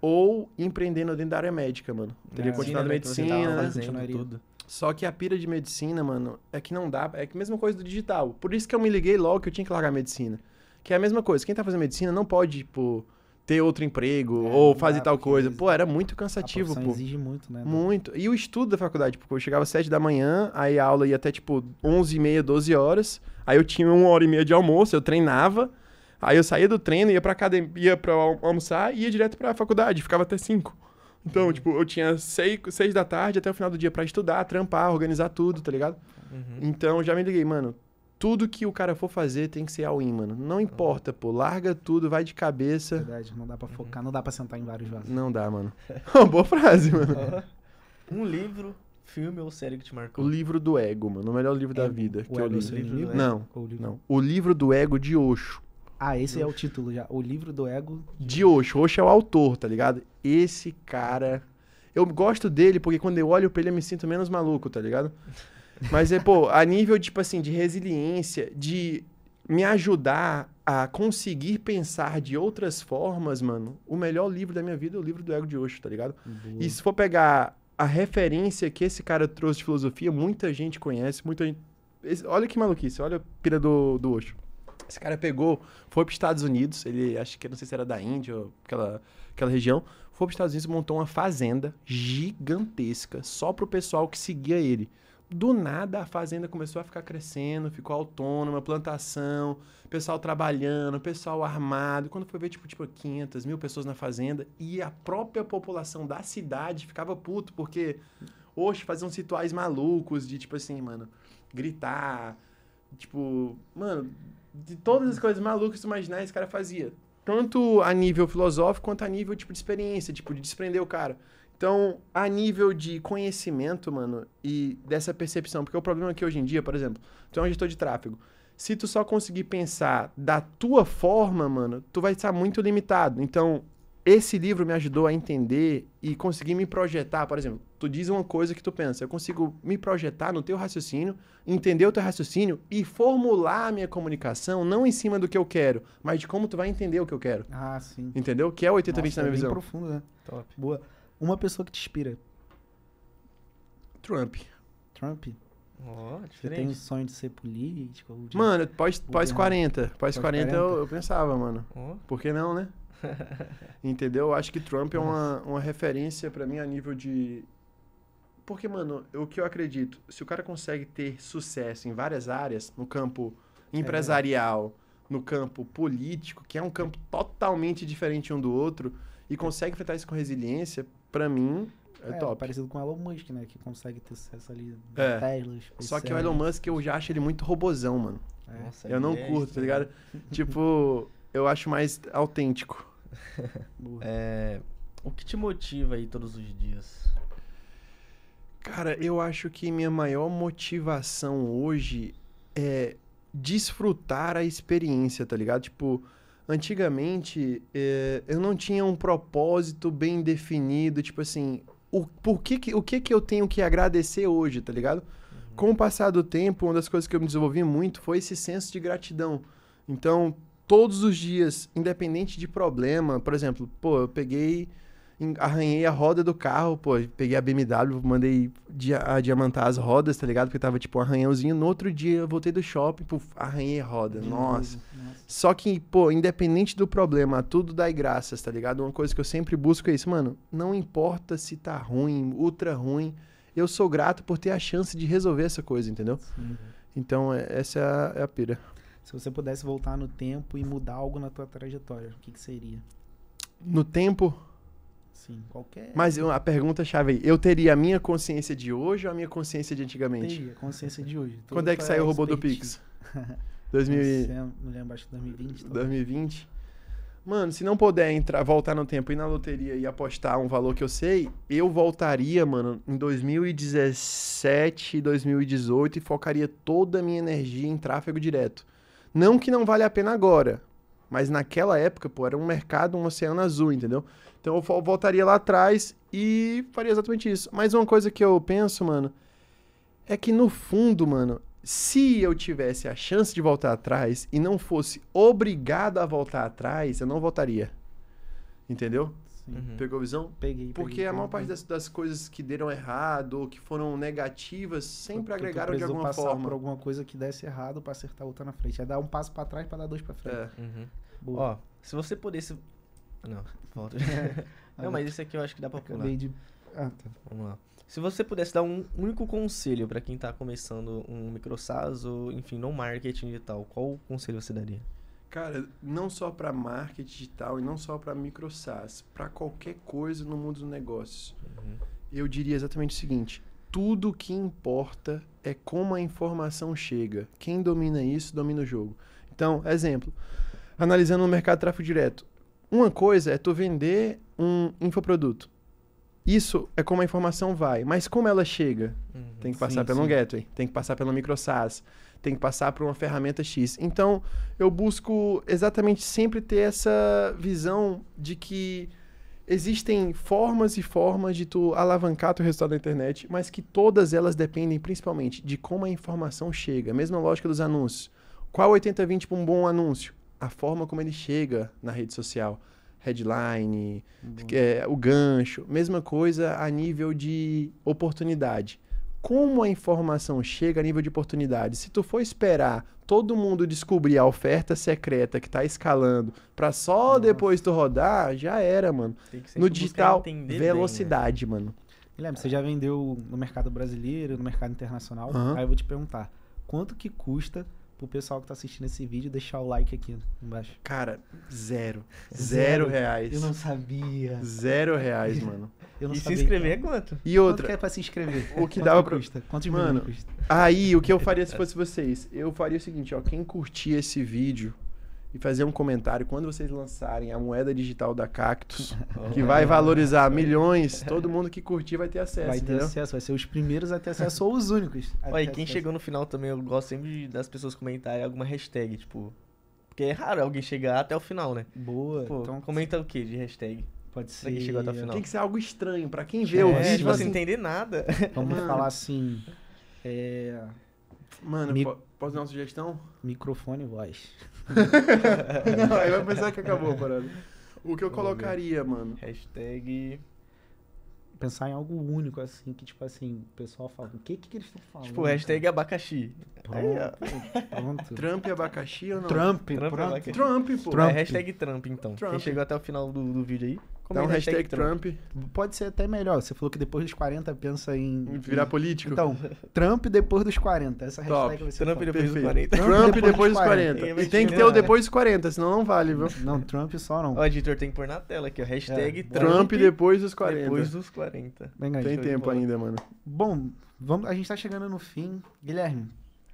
ou empreendendo dentro da área médica, mano. Teria continuado medicina, fazendo tudo. Só que a pira de medicina, mano, é que não dá, é a mesma coisa do digital. Por isso que eu me liguei logo que eu tinha que largar a medicina. Que é a mesma coisa, quem tá fazendo medicina não pode, tipo, ter outro emprgo ou fazer tal coisa. Pô, era muito cansativo, pô. Exige muito, né? Muito. E o estudo da faculdade, porque eu chegava às 7 da manhã, aí a aula ia até, tipo, 11h30, 12 horas. Aí eu tinha 1h30 de almoço, eu treinava. Aí eu saía do treino, ia pra academia, ia pra almoçar e ia direto pra faculdade, ficava até 5. Então, tipo, eu tinha 6 da tarde até o final do dia pra estudar, trampar, organizar tudo, tá ligado? Então, já me liguei, mano, tudo que o cara for fazer tem que ser all-in, mano. Não importa, pô, larga tudo, vai de cabeça. Verdade, não dá pra focar, não dá pra sentar em vários vasos. Não dá, mano. Boa frase, mano. Um livro, filme ou série que te marcou? O livro do ego, mano, o melhor livro da vida que eu li. Não. O livro do ego de Osho. Ah, esse é o título já. O livro do ego de Osho. Osho é o autor, tá ligado? Esse cara... Eu gosto dele porque quando eu olho pra ele eu me sinto menos maluco, tá ligado? Mas pô, a nível, tipo assim, de resiliência, de me ajudar a conseguir pensar de outras formas, mano, o melhor livro da minha vida é o livro do ego de Osho, tá ligado? E se for pegar a referência que esse cara trouxe de filosofia, muita gente conhece, muita gente... Olha que maluquice, olha a pira do Osho. Esse cara foi para os Estados Unidos, ele acho que não sei se era da Índia ou aquela região, foi para os Estados Unidos e montou uma fazenda gigantesca só pro pessoal que seguia ele. Do nada a fazenda começou a ficar crescendo, ficou autônoma, plantação, pessoal trabalhando, pessoal armado. Quando foi ver, tipo 500 mil pessoas na fazenda e a própria população da cidade ficava puto, porque hoje faziam rituais malucos de, tipo assim, mano, gritar, tipo, mano... De todas as coisas malucas que tu imaginar, esse cara fazia. Tanto a nível filosófico, quanto a nível, tipo, de experiência, tipo, de desprender o cara. Então, a nível de conhecimento, mano, e dessa percepção. Porque o problema é que hoje em dia, por exemplo, tu é um gestor de tráfego. Se tu só conseguir pensar da tua forma, mano, tu vai estar muito limitado. Então, esse livro me ajudou a entender e conseguir me projetar. Por exemplo, tu diz uma coisa que tu pensa, eu consigo me projetar no teu raciocínio, entender o teu raciocínio e formular a minha comunicação não em cima do que eu quero, mas de como tu vai entender o que eu quero. Ah, sim. Entendeu? Que é o 80-20 na minha visão. Bem profundo, né? Top. Boa. Uma pessoa que te inspira. Trump. Trump? Ó, Você tem um diferente. sonho de ser político? Ou de... Mano, pós-40. Pós-40 eu pensava, mano. Ó. Por que não, né? Entendeu? Eu acho que Trump é uma referência pra mim a nível de... Porque, mano, o que eu acredito, se o cara consegue ter sucesso em várias áreas, no campo empresarial, no campo político, que é um campo totalmente diferente um do outro, e consegue enfrentar isso com resiliência, pra mim, é top. Parecido com o Elon Musk, né? Que consegue ter sucesso ali É. na Tesla. Só que o Elon Musk, eu já acho ele muito robozão, mano. Nossa, Eu não ele é curto, tá estranho. ligado? Tipo, eu acho mais autêntico. O que te motiva aí todos os dias? Cara, eu acho que minha maior motivação hoje é desfrutar a experiência, tá ligado? Tipo, antigamente eu não tinha um propósito bem definido, tipo assim, o que eu tenho que agradecer hoje, tá ligado? Com o passar do tempo, uma das coisas que eu me desenvolvi muito foi esse senso de gratidão. Então, todos os dias, independente de problema, por exemplo, pô, eu arranhei a roda do carro, pô, peguei a BMW, mandei diamantar as rodas, tá ligado? Porque tava tipo um arranhãozinho. No outro dia eu voltei do shopping, pô, arranhei a roda. Nossa. Só que, pô, independente do problema, tudo dá graças, tá ligado? Uma coisa que eu sempre busco é isso, mano. Não importa se tá ruim, ultra ruim, eu sou grato por ter a chance de resolver essa coisa, entendeu? Sim. Então, essa é a pira. Se você pudesse voltar no tempo e mudar algo na tua trajetória, o que seria? No tempo... Sim, qualquer... Mas a pergunta-chave aí, eu teria a minha consciência de hoje ou a minha consciência de antigamente? Teria, consciência de hoje. Quando é que saiu o robô do Pix? 2000... Não lembro, acho que 2020. 2020? Mano, se não puder voltar no tempo, ir na loteria e apostar um valor que eu sei, eu voltaria, mano, em 2017, 2018 e focaria toda a minha energia em tráfego direto. Não que não vale a pena agora, mas naquela época, pô, era um mercado, um oceano azul, entendeu? Então eu voltaria lá atrás e faria exatamente isso. Mas uma coisa que eu penso, mano, é que no fundo, mano, se eu tivesse a chance de voltar atrás e não fosse obrigado a voltar atrás, eu não voltaria. Entendeu? Sim. Pegou a visão? Peguei. Porque a maior parte das coisas que deram errado ou que foram negativas sempre agregaram de alguma passar forma. por alguma coisa que desse errado pra acertar outra na frente. É dar um passo pra trás pra dar dois pra frente. É. Boa. Ó, se você pudesse... Não, volta. Não, mas esse aqui eu acho que dá pra pular. Acabei de... Ah, tá. Vamos lá. Se você pudesse dar um único conselho pra quem tá começando um micro-SaaS ou, enfim, no marketing digital, qual conselho você daria? Cara, não só para marketing digital e não só para micro SaaS, para qualquer coisa no mundo dos negócios. Eu diria exatamente o seguinte: tudo que importa é como a informação chega. Quem domina isso, domina o jogo. Então, exemplo, analisando o mercado de tráfego direto. Uma coisa é tu vender um infoproduto. Isso é como a informação vai, mas como ela chega? Tem que passar pelo gateway, tem que passar pela micro SaaS, tem que passar por uma ferramenta X. Então, eu busco exatamente sempre ter essa visão de que existem formas e formas de tu alavancar teu resultado na internet, mas que todas elas dependem principalmente de como a informação chega. A mesma lógica dos anúncios. Qual 80/20 para um bom anúncio? A forma como ele chega na rede social. Headline, o gancho, mesma coisa a nível de oportunidade. Como a informação chega a nível de oportunidade? Se tu for esperar todo mundo descobrir a oferta secreta que tá escalando pra só depois tu rodar, já era, mano. No digital, velocidade, bem, né? Mano. Guilherme, você já vendeu no mercado brasileiro, no mercado internacional? Aí eu vou te perguntar, quanto que custa pro pessoal que tá assistindo esse vídeo deixar o like aqui embaixo? Cara, zero. R$0. Eu não sabia. R$0, mano. Eu não e sabia. se inscrever é quanto? E outra. Quanto que é pra se inscrever? O que Quanto dava que custa? Quantos mano, milhões custa? Aí, o que eu faria se fosse vocês? Eu faria o seguinte, ó. Quem curtir esse vídeo e fazer um comentário quando vocês lançarem a moeda digital da Cactus, que vai valorizar milhões, todo mundo que curtir vai ter acesso, Vai ter entendeu? acesso, vai ser os primeiros a ter acesso ou os únicos. Olha, e quem chegou no final também, eu gosto sempre das pessoas comentarem alguma hashtag, tipo... Porque é raro alguém chegar até o final, né? Boa. Pô, Então comenta o que de hashtag? pode Pra quem ser... chegou até o final. Tem que ser algo estranho, pra quem vê o É, vídeo, tipo assim, assim, entender nada. Vamos Mano. falar assim... mano, Mi- posso dar uma sugestão? Microfone e voz. Não, aí vai pensar que acabou a parada. O que eu colocaria, mano? Hashtag... pensar em algo único, assim, que, tipo assim, o pessoal fala, o que eles estão falando? Tipo, hashtag abacaxi. Pronto. Trump e abacaxi ou não? Trump, Trump, pronto. abacaxi. Trump, pô. Trump. É hashtag Trump, então. Trump. Quem chegou até o final do vídeo aí, Dá um comenta hashtag Trump. Pode ser até melhor. Você falou que depois dos 40 pensa em... Virar político. Então, Trump depois dos 40. Essa Top. hashtag vai ser Trump top. depois dos Perfeito. 40. Trump depois dos 40. Ele vai E tem que te ter o enganar. depois dos 40, senão não vale, viu? Não, Trump só não. Ó, editor, tem que pôr na tela aqui, ó. Hashtag É, Trump depois dos 40. depois dos 40. Bem grande. Tem Show de tempo bola. ainda, mano. Bom, a gente tá chegando no fim. Guilherme,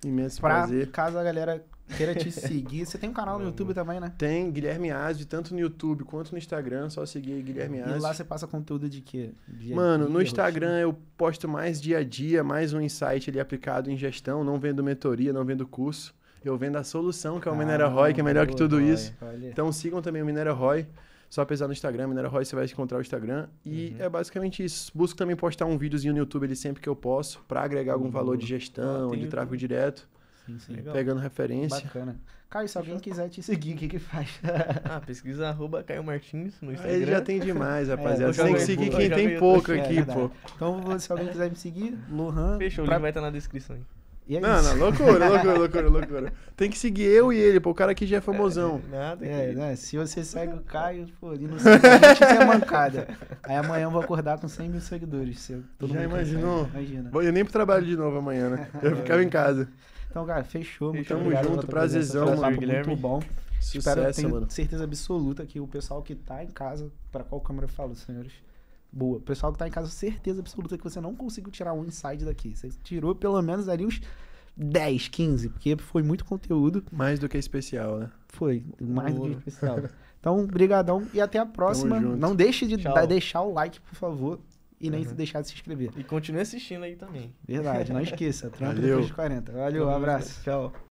Imenso pra prazer. caso a galera queira te seguir, você tem um canal no Vamos. YouTube também, né? Tem Guilherme Asdi, tanto no YouTube quanto no Instagram. Só seguir aí Guilherme E lá Asdi. você passa conteúdo de quê? Dia a Mano, no dia, Instagram eu posto mais dia a dia, mais um insight ali aplicado em gestão. Não vendo mentoria, não vendo curso. Eu vendo a solução, que é o Minera Roy, que é melhor que boa, tudo boa, isso. olha. Então sigam também o Minera Roy. Só pesar no Instagram, Minera Roy, você vai encontrar o Instagram. E Uhum. é basicamente isso. Busco também postar um videozinho no YouTube ali sempre que eu posso, pra agregar algum valor de gestão, tem de tráfego YouTube. direto, Sim, sim. Legal. pegando referência. Bacana. Caio, se alguém quiser te seguir, o que que faz? Ah, pesquisa @Caio Martins no Aí Instagram. já tem demais, rapaziada. eu Você já tem que vi, seguir eu quem já tem vi pouco É aqui, verdade. pô. Então, se alguém quiser me seguir, Lohan. Fechou, o pra- link vai estar na descrição aí. E é Não, isso. não, loucura. Tem que seguir eu e ele, pô. O cara aqui já é famosão. Nada, É, que- né? Se você segue o Caio, pô, ele não segue a gente, isso é mancada. Aí amanhã eu vou acordar com 100 mil seguidores. Todo Já mundo imaginou? consegue, Imagina. Eu nem pro trabalho de novo amanhã, né? Eu ficava em casa. Então, cara, fechou. Muito Tamo obrigado junto, pela tua prazerzão, presença, foi um mano. papo muito Guilherme. bom. Espero, Sucesso, tenho mano. certeza absoluta que o pessoal que tá em casa, pra qual câmera eu falo, senhores? Boa. O pessoal que tá em casa, certeza absoluta que você não conseguiu tirar um insight daqui. Você tirou pelo menos ali uns 10, 15, porque foi muito conteúdo. Mais do que especial, né? Foi, mais do que Boa. especial. Então, brigadão e até a próxima. junto. Não deixe de Tchau. deixar o like, por favor, e nem Uhum. deixar de se inscrever. E continue assistindo aí também. Verdade, não esqueça. Trampo Valeu. depois de 40. Valeu, abraço. Tchau.